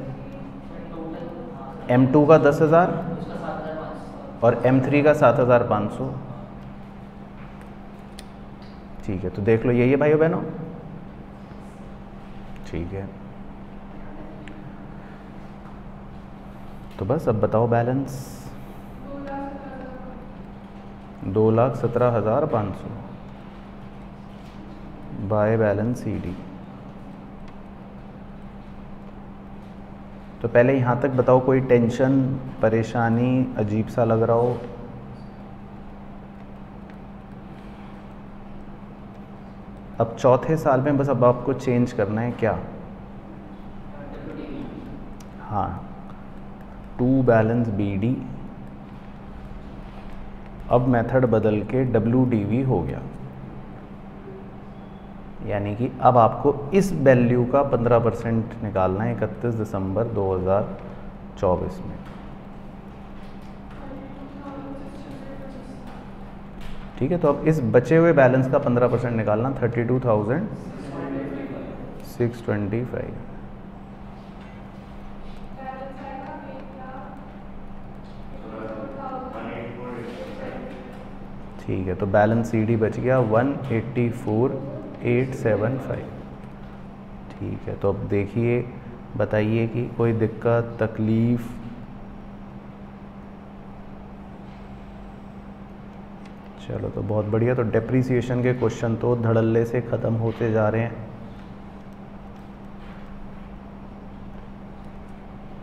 M2 का 10,000 और M3 का 7,500। ठीक है, तो देख लो यही है भाइयों बहनों। ठीक है, तो बस अब बताओ बैलेंस। 2,17,500 by balance CD। तो पहले यहाँ तक बताओ, कोई टेंशन, परेशानी, अजीब सा लग रहा हो? अब चौथे साल में बस अब आपको चेंज करना है क्या? हाँ, टू बैलेंस BD, अब मेथड बदल के WDV हो गया, यानी कि अब आपको इस वैल्यू का 15% निकालना है 31 दिसंबर 2024 में। ठीक है, तो अब इस बचे हुए बैलेंस का 15% निकालना, 32,625। ठीक है, तो बैलेंस CD बच गया 184,875। ठीक है, तो अब देखिए, बताइए कि कोई दिक्कत, तकलीफ? चलो तो बहुत बढ़िया। तो डेप्रीसिएशन के क्वेश्चन तो धड़ल्ले से ख़त्म होते जा रहे हैं।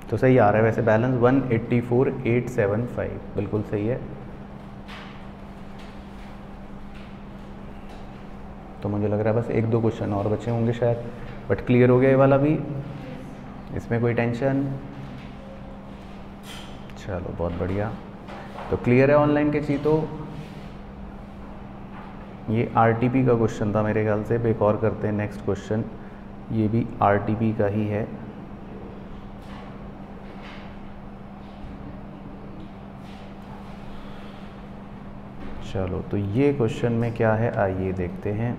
तो सही आ रहा है वैसे बैलेंस 184,875, बिल्कुल सही है। तो मुझे लग रहा है बस 1-2 क्वेश्चन और बचे होंगे शायद, बट क्लियर हो गया ये वाला भी, इसमें कोई टेंशन? चलो बहुत बढ़िया, तो क्लियर है ऑनलाइन के चीज़। तो ये RTP का क्वेश्चन था मेरे ख्याल से। एक और करते हैं नेक्स्ट क्वेश्चन, ये भी RTP का ही है। चलो तो ये क्वेश्चन में क्या है, आइए देखते हैं।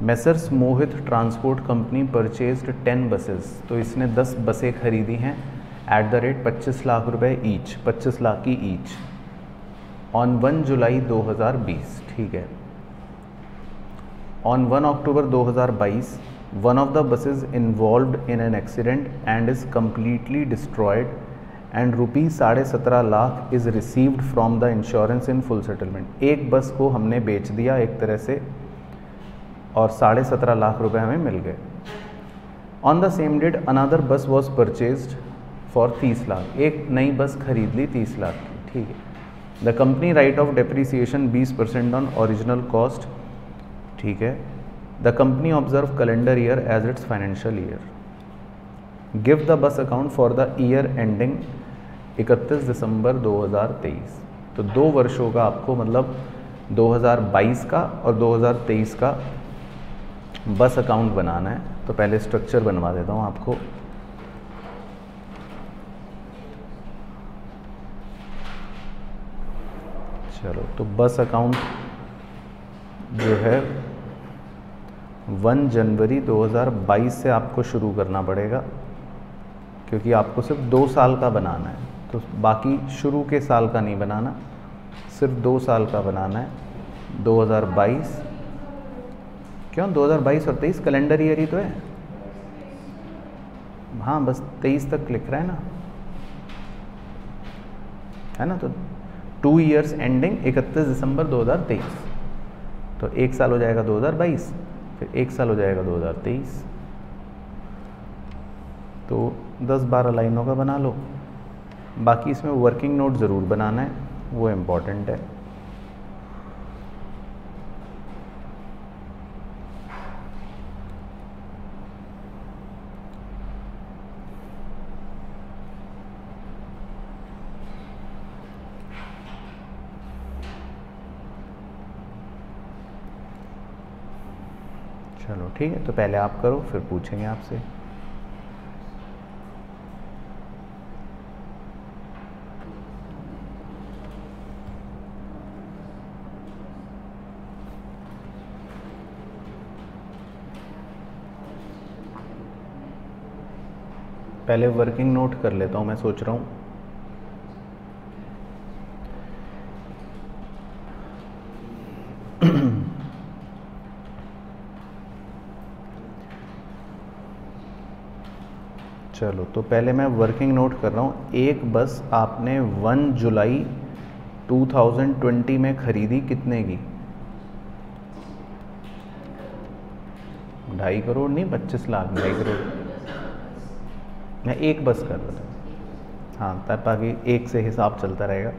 मेसर्स मोहित ट्रांसपोर्ट कंपनी परचेज्ड 10 बसेस, तो इसने 10 बसें खरीदी हैं एट द रेट 25 लाख रुपए ईच, 25 लाख की ईच, ऑन 1 जुलाई 2020। ठीक है, on 1 October 2022 one of the buses involved in an accident and is completely destroyed and ₹17.5 lakh is received from the insurance in full settlement. एक बस को हमने बेच दिया एक तरह से और 17.5 लाख रुपए हमें मिल गए। On the same date another bus was purchased for 30 lakh, एक नई बस खरीद ली 30 लाख की। ठीक है, the company write off depreciation 20% on original cost, ठीक है। The company observe calendar year as its financial year. Give the bus account for the year ending 31 December 2023। तो 2 वर्षों का आपको मतलब 2022 का और 2023 का बस अकाउंट बनाना है। तो पहले स्ट्रक्चर बनवा देता हूँ आपको। चलो, तो बस अकाउंट जो है 1 जनवरी 2022 से आपको शुरू करना पड़ेगा, क्योंकि आपको सिर्फ 2 साल का बनाना है। तो बाकी शुरू के साल का नहीं बनाना, सिर्फ 2 साल का बनाना है। 2022 क्यों 2022 और 23 कैलेंडर ईयर ही तो है। हाँ, बस 23 तक लिख रहा है ना। तो 2 ईयर्स एंडिंग 31 दिसंबर 2023। तो 1 साल हो जाएगा 2022, फिर 1 साल हो जाएगा 2023। तो 10-12 लाइनों का बना लो। बाकी इसमें वर्किंग नोट ज़रूर बनाना है, वो इम्पोर्टेंट है। चलो ठीक है, तो पहले आप करो, फिर पूछेंगे आपसे। पहले वर्किंग नोट कर लेता हूँ, मैं सोच रहा हूँ। चलो, तो पहले मैं वर्किंग नोट कर रहा हूँ। एक बस आपने 1 जुलाई 2020 में खरीदी, कितने की? 2.5 करोड़ नहीं, 25 लाख, 2.5 करोड़। मैं एक बस कर रहा था, हाँ, तब ताकि एक से हिसाब चलता रहेगा।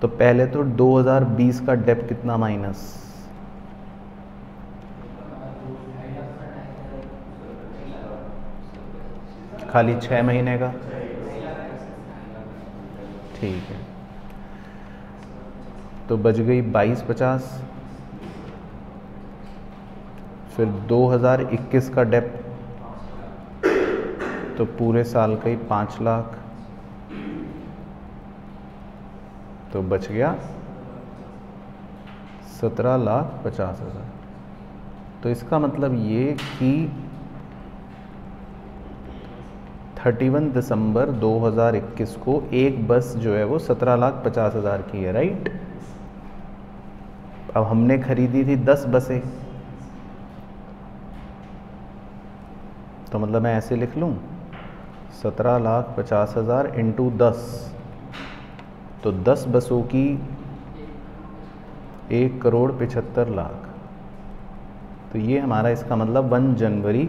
तो पहले तो 2020 का डेप कितना माइनस, खाली 6 महीने का, ठीक है। तो बच गई 2250। फिर 2021 का डेप, तो पूरे साल का ही 5 लाख, तो बच गया 17,50,000। तो इसका मतलब ये कि 31 दिसंबर 2021 को एक बस जो है वो 17,50,000 की है, राइट। अब हमने खरीदी थी 10 बसें, तो मतलब मैं ऐसे लिख लूँ 17,50,000 इंटू 10, तो 10 बसों की 1,75,00,000। तो ये हमारा इसका मतलब 1 जनवरी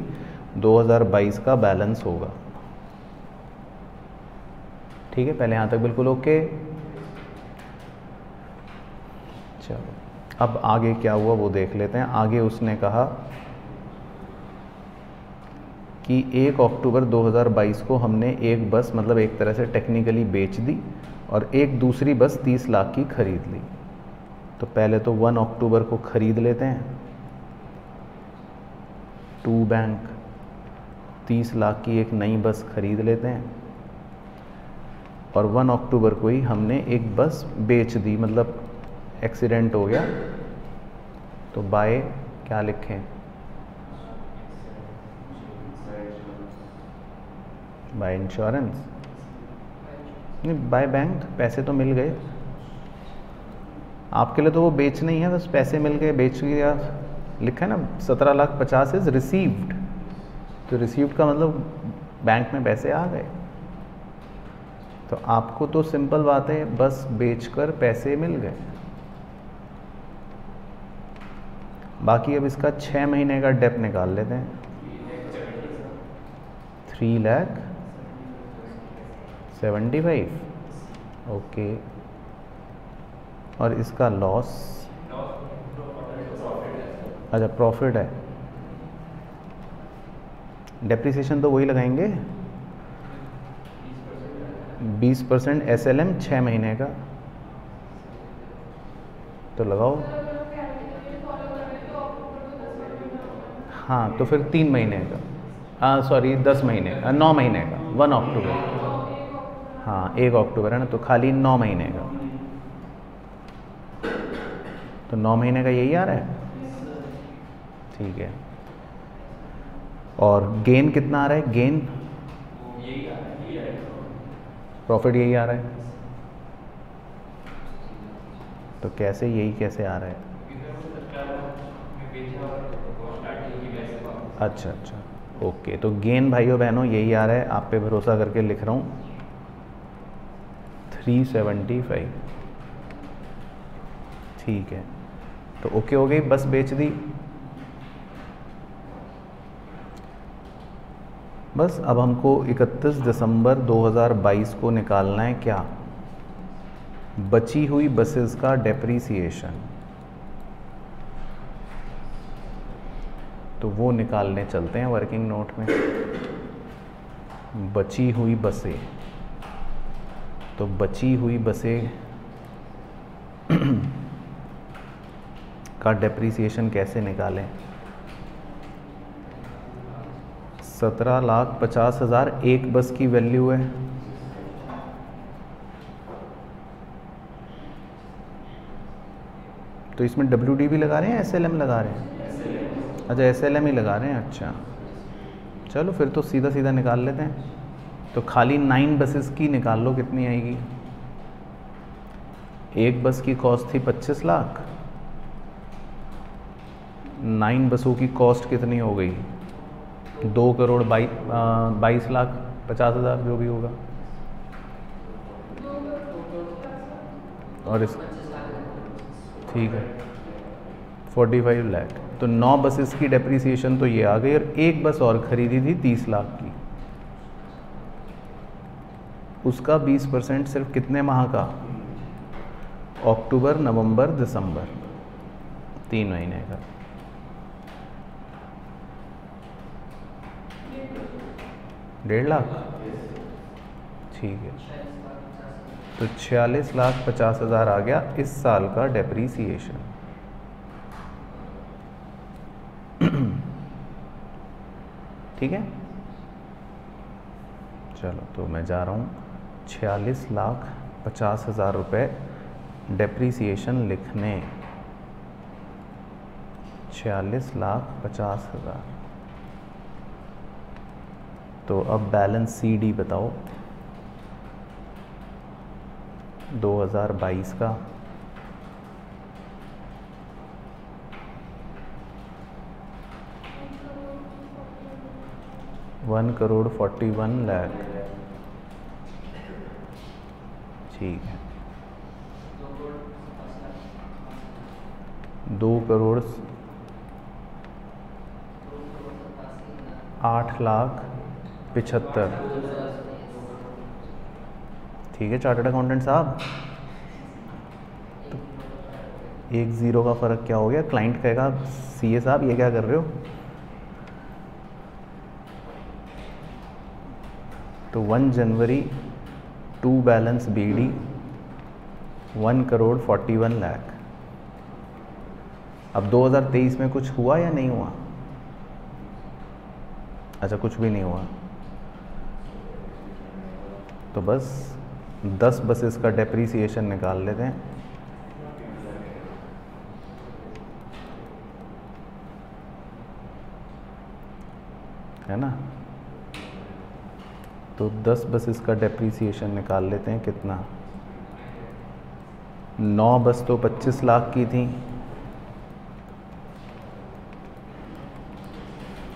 2022 का बैलेंस होगा। ठीक है, पहले यहाँ तक बिल्कुल ओके। चलो, अब आगे क्या हुआ वो देख लेते हैं। आगे उसने कहा कि 1 अक्टूबर 2022 को हमने एक बस मतलब एक तरह से टेक्निकली बेच दी और एक दूसरी बस 30 लाख की खरीद ली। तो पहले तो 1 अक्टूबर को खरीद लेते हैं, टू बैंक 30 लाख की एक नई बस खरीद लेते हैं, और 1 अक्टूबर को ही हमने एक बस बेच दी, मतलब एक्सीडेंट हो गया। तो बाय क्या लिखें, बाय इंश्योरेंस नहीं, बाय बैंक। पैसे तो मिल गए आपके लिए, तो वो बेच नहीं है, बस पैसे मिल गए, बेच गया। लिखा है ना 17,50,000 इज रिसीव्ड। तो रिसीव्ड का मतलब बैंक में पैसे आ गए। तो आपको तो सिंपल बात है, बस बेचकर पैसे मिल गए। बाकी अब इसका 6 महीने का डेप निकाल लेते हैं। 3,75,000 ओके। और इसका लॉस, अच्छा प्रॉफिट है। डेप्रिसिएशन तो वही लगाएंगे 20% SLM 6 महीने का, तो लगाओ। हाँ तो फिर 3 महीने का, हाँ सॉरी 10 महीने का, 9 महीने का, 1 अक्टूबर, हाँ 1 अक्टूबर है ना, तो खाली 9 महीने का, तो 9 महीने का यही आ रहा है, ठीक है। और गेन कितना आ रहा है, गेन प्रॉफिट यही आ रहा है, तो कैसे यही कैसे आ रहा है, अच्छा अच्छा ओके, तो गेन भाइयों बहनों यही आ रहा है, आप पे भरोसा करके लिख रहा हूँ 375, ठीक है। तो ओके हो गई, बस बेच दी। बस अब हमको 31 दिसंबर 2022 को निकालना है क्या, बची हुई बसेस का डेप्रीसिएशन, तो वो निकालने चलते हैं वर्किंग नोट में। बची हुई बसें, तो बची हुई बसें का डेप्रीसिएशन कैसे निकालें, 17,50,000 एक बस की वैल्यू है, तो इसमें WD भी लगा रहे हैं SLM लगा रहे हैं, अच्छा SLM ही लगा रहे हैं, अच्छा चलो फिर तो सीधा सीधा निकाल लेते हैं। तो खाली 9 बसेस की निकाल लो कितनी आएगी, एक बस की कॉस्ट थी 25 लाख, 9 बसों की कॉस्ट कितनी हो गई, 2,22,50,000 जो भी होगा, और इस ठीक है 45 लाख, तो 9 बसेस की डेप्रीसिएशन तो ये आ गई, और एक बस और खरीदी थी 30 लाख की, उसका 20% सिर्फ कितने माह का, अक्टूबर नवंबर दिसंबर, 3 महीने का, डेढ़ लाख, ठीक है। तो 46,50,000 आ गया इस साल का डेप्रीसिएशन। ठीक है, चलो तो मैं जा रहा हूँ 46,50,000 रुपये डेप्रीसिएशन लिखने, 46,50,000। तो अब बैलेंस CD बताओ 2022 का, ₹1,41,00,000, ठीक है। 2,08,75,000, ठीक है चार्टर्ड अकाउंटेंट साहब। तो 1 0 का फ़र्क क्या हो गया, क्लाइंट कहेगा CA साहब ये क्या कर रहे हो, तो 1 जनवरी टू बैलेंस BD 1,41,00,000। अब 2023 में कुछ हुआ या नहीं हुआ, अच्छा कुछ भी नहीं हुआ, तो बस 10 बसेस का डेप्रीसिएशन निकाल लेते हैं, है ना। तो 10 बसेस का डेप्रीसिएशन निकाल लेते हैं, कितना, 9 बस तो 25 लाख की थी,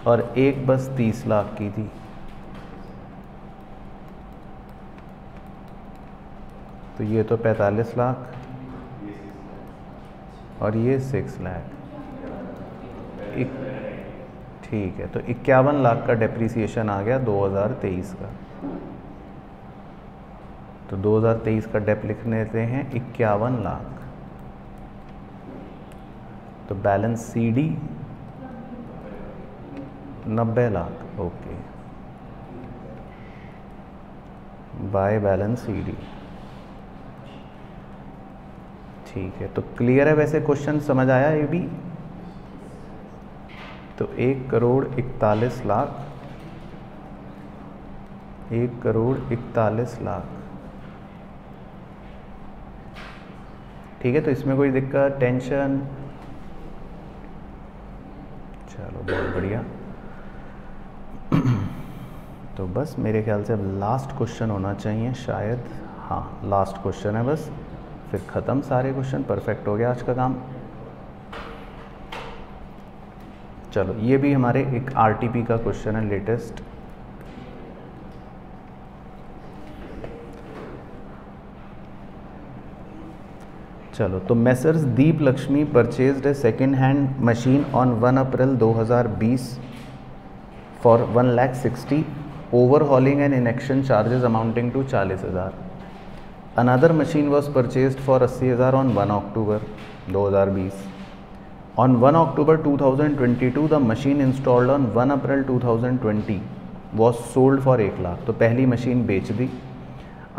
और एक बस 30 लाख की थी, तो ये तो 45 लाख, और ये 6 लाख, ठीक है। तो 51 लाख का डेप्रीसिएशन आ गया 2023 का। तो 2023 का डेप लिख लेते हैं 51 लाख। तो balance CD 90 lakh, okay, by balance CD। ठीक है, तो क्लियर है वैसे क्वेश्चन, समझ आया ये भी? तो 1,41,00,000, 1,41,00,000। ठीक है, तो इसमें कोई दिक्कत, टेंशन? चलो बहुत बढ़िया। तो बस मेरे ख्याल से अब लास्ट क्वेश्चन होना चाहिए शायद, हाँ लास्ट क्वेश्चन है बस, फिर ख़त्म सारे क्वेश्चन, परफेक्ट हो गया आज का काम। चलो ये भी हमारे एक RTP का क्वेश्चन है, लेटेस्ट। चलो, तो Messrs Deep Lakshmi purchased A second hand machine on 1 April 2020 for 1,60,000, overhauling and inaction charges amounting to 40,000. Another machine was purchased for 80,000 on 1 October 2020. On 1 October 2022, the machine installed on 1 April 2020 was sold for 1 lakh, तो पहली machine बेच दी।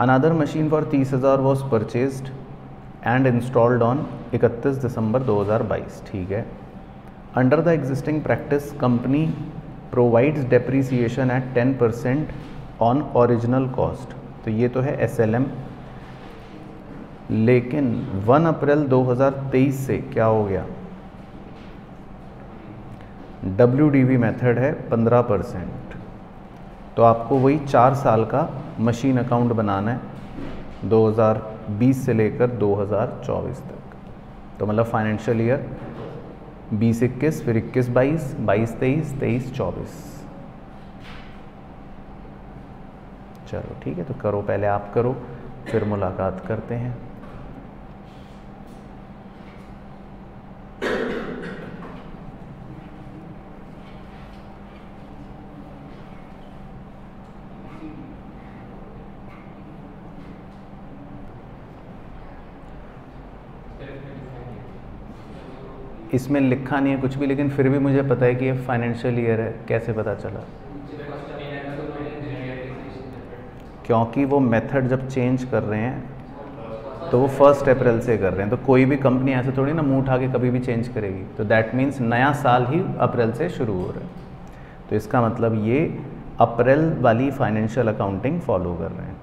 Another machine for 30,000 was purchased and installed on 31 दिसंबर 2022। ठीक है, Under the existing practice, company provides depreciation at 10% on original cost, तो ये तो है SLM। लेकिन 1 अप्रैल 2023 से क्या हो गया, WDV मेथड है 15%, तो आपको वही 4 साल का मशीन अकाउंट बनाना है 2020 से लेकर 2024 तक। तो मतलब फाइनेंशियल ईयर 20-21, फिर 21-22, 22-23, 23-24। चलो ठीक है, तो करो, पहले आप करो, फिर मुलाकात करते हैं। इसमें लिखा नहीं है कुछ भी, लेकिन फिर भी मुझे पता है कि ये फाइनेंशियल ईयर है। कैसे पता चला? क्योंकि वो मेथड जब चेंज कर रहे हैं तो वो 1 अप्रैल से कर रहे हैं, तो कोई भी कंपनी ऐसे थोड़ी ना मुंह उठा के कभी भी चेंज करेगी, तो दैट मीन्स नया साल ही अप्रैल से शुरू हो रहा है। तो इसका मतलब ये अप्रैल वाली फाइनेंशियल अकाउंटिंग फॉलो कर रहे हैं।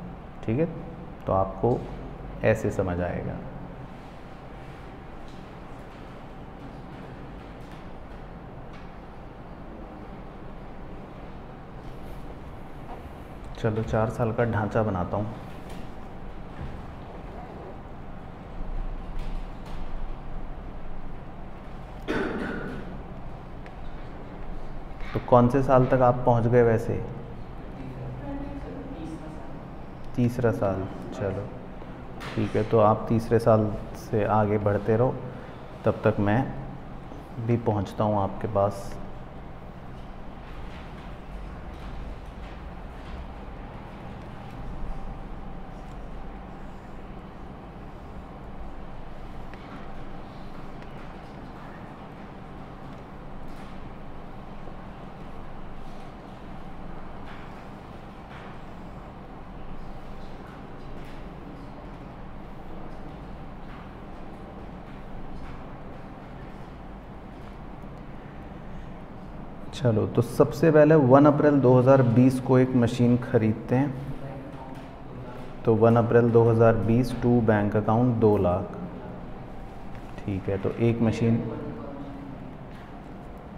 ठीक है, तो आपको ऐसे समझ आएगा। चलो 4 साल का ढांचा बनाता हूँ। तो कौन से साल तक आप पहुँच गए वैसे? तीसरा साल। चलो ठीक है, तो आप तीसरे साल से आगे बढ़ते रहो, तब तक मैं भी पहुँचता हूँ आपके पास। चलो, तो सबसे पहले 1 अप्रैल 2020 को एक मशीन ख़रीदते हैं। तो 1 अप्रैल 2020 टू बैंक अकाउंट 2 लाख। ठीक है, तो एक मशीन।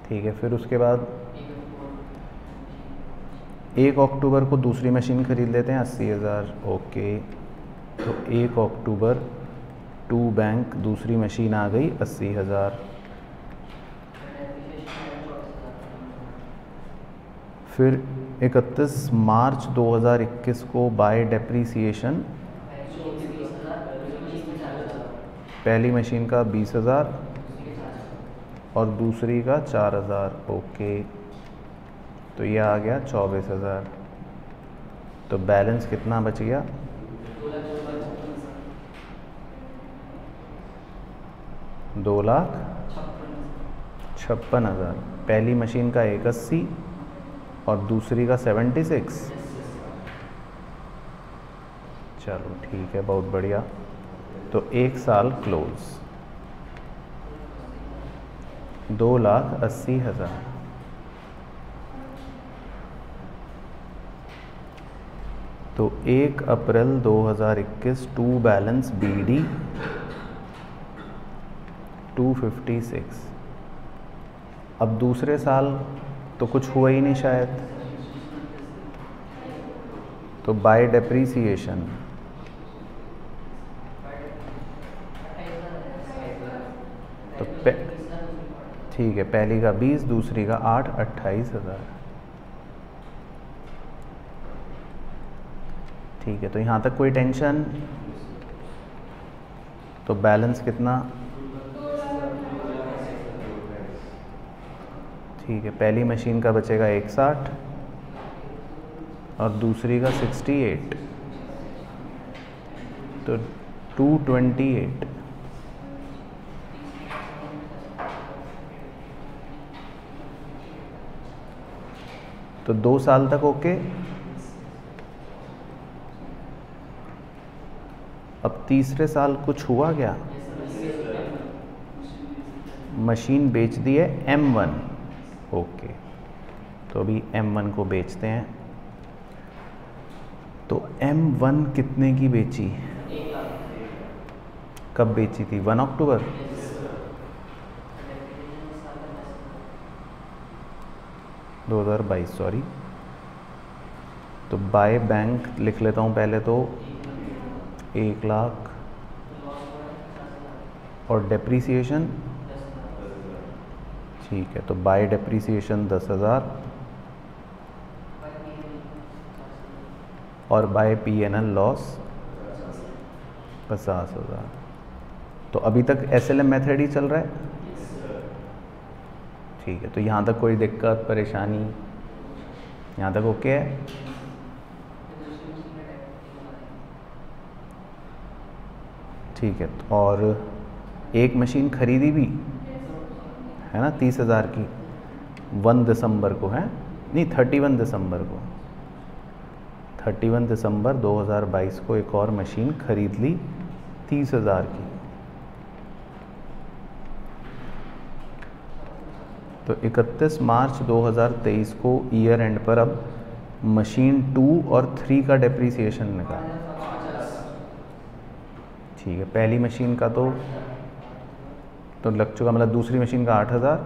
ठीक है, फिर उसके बाद 1 अक्टूबर को दूसरी मशीन ख़रीद लेते हैं 80,000। ओके, तो 1 अक्टूबर टू बैंक दूसरी मशीन आ गई 80,000। फिर 31 मार्च 2021 को बाय डेप्रीसिएशन पहली मशीन का 20,000 और दूसरी का 4,000। ओके, तो ये आ गया 24,000। तो बैलेंस कितना बच गया? 2,56,000। 56,000। पहली मशीन का 81 और दूसरी का 76। चलो ठीक है, बहुत बढ़िया। तो 1 साल क्लोज 2,80,000। तो 1 अप्रैल 2021 टू बैलेंस BD 256। अब दूसरे साल तो कुछ हुआ ही नहीं शायद, तो बाय डेप्रीसिएशन तो ठीक है, पहली का 20, दूसरी का 8, 28,000। ठीक है, तो यहाँ तक कोई टेंशन? तो बैलेंस कितना? ठीक है, पहली मशीन का बचेगा 61 और दूसरी का 68, तो 228। तो 2 साल तक ओके। अब तीसरे साल कुछ हुआ क्या? मशीन बेच दी है M1। ओके, तो अभी M1 को बेचते हैं। तो M1 कितने की बेची? कब बेची थी? 1 अक्टूबर। सॉरी। तो बाय बैंक लिख लेता हूँ पहले तो 1 लाख और डेप्रीसिएशन। ठीक है, तो बाय डेप्रीसिएशन 10,000 और बाय P&L लॉस 50,000। तो अभी तक SLM मेथड ही चल रहा है। ठीक है, तो यहाँ तक कोई दिक्कत परेशानी? यहाँ तक ओके है? ठीक है, और एक मशीन खरीदी भी है ना 30,000 की 1 दिसंबर को, है नहीं 31 दिसंबर को, 31 दिसंबर 2022 को एक और मशीन खरीद ली 30,000 की। तो 31 मार्च 2023 को ईयर एंड पर अब मशीन 2 और 3 का डेप्रीसिएशन निकाल। ठीक है, पहली मशीन का तो लग चुका, मतलब दूसरी मशीन का 8,000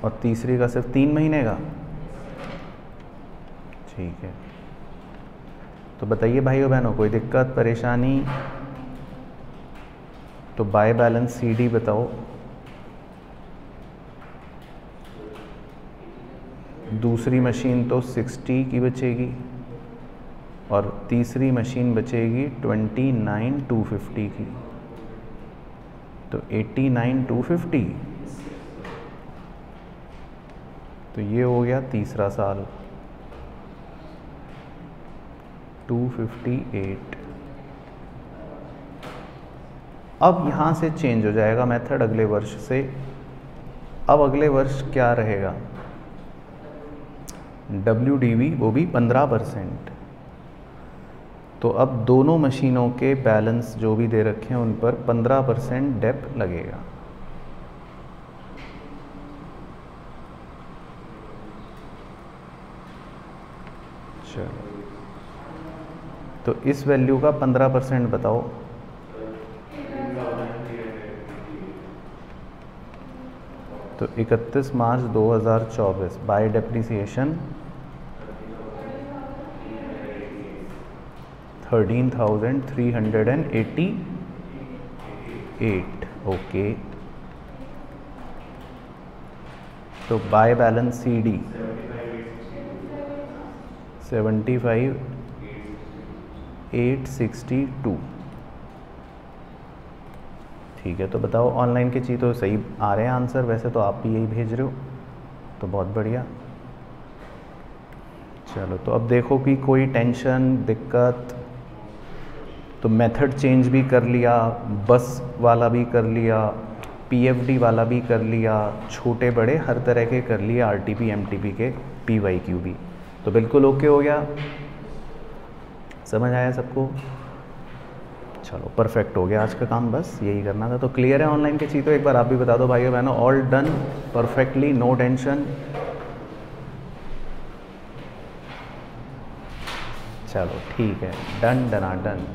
और तीसरी का सिर्फ 3 महीने का। ठीक है, तो बताइए भाइयों बहनों, कोई दिक्कत परेशानी? तो बाय बैलेंस CD बताओ। दूसरी मशीन तो 60 की बचेगी और तीसरी मशीन बचेगी 29,250 की। तो 89,250। तो ये हो गया तीसरा साल 258। अब यहाँ से चेंज हो जाएगा मेथड अगले वर्ष से। अब अगले वर्ष क्या रहेगा? WDV, वो भी 15%। तो अब दोनों मशीनों के बैलेंस जो भी दे रखे हैं उन पर 15% डेप लगेगा। चलो, तो इस वैल्यू का 15% बताओ। तो 31 मार्च 2024 बाय डेप्रीसिएशन 13,388। ओके, तो बाय बैलेंस CD 75,862। ठीक है, तो बताओ ऑनलाइन की चीज़ तो सही आ रहे हैं आंसर, वैसे तो आप भी यही भेज रहे हो, तो बहुत बढ़िया। चलो, तो अब देखो कि कोई टेंशन दिक्कत? तो मेथड चेंज भी कर लिया, बस वाला भी कर लिया, PFD वाला भी कर लिया, छोटे बड़े हर तरह के कर लिए, RTP MTP के PYQ भी। तो बिल्कुल ओके हो गया, समझ आया सबको? चलो परफेक्ट हो गया आज का काम, बस यही करना था। तो क्लियर है ऑनलाइन की चीज़? तो एक बार आप भी बता दो भाइयों बहनों, all done perfectly, no tension? चलो ठीक है, डन डना डन।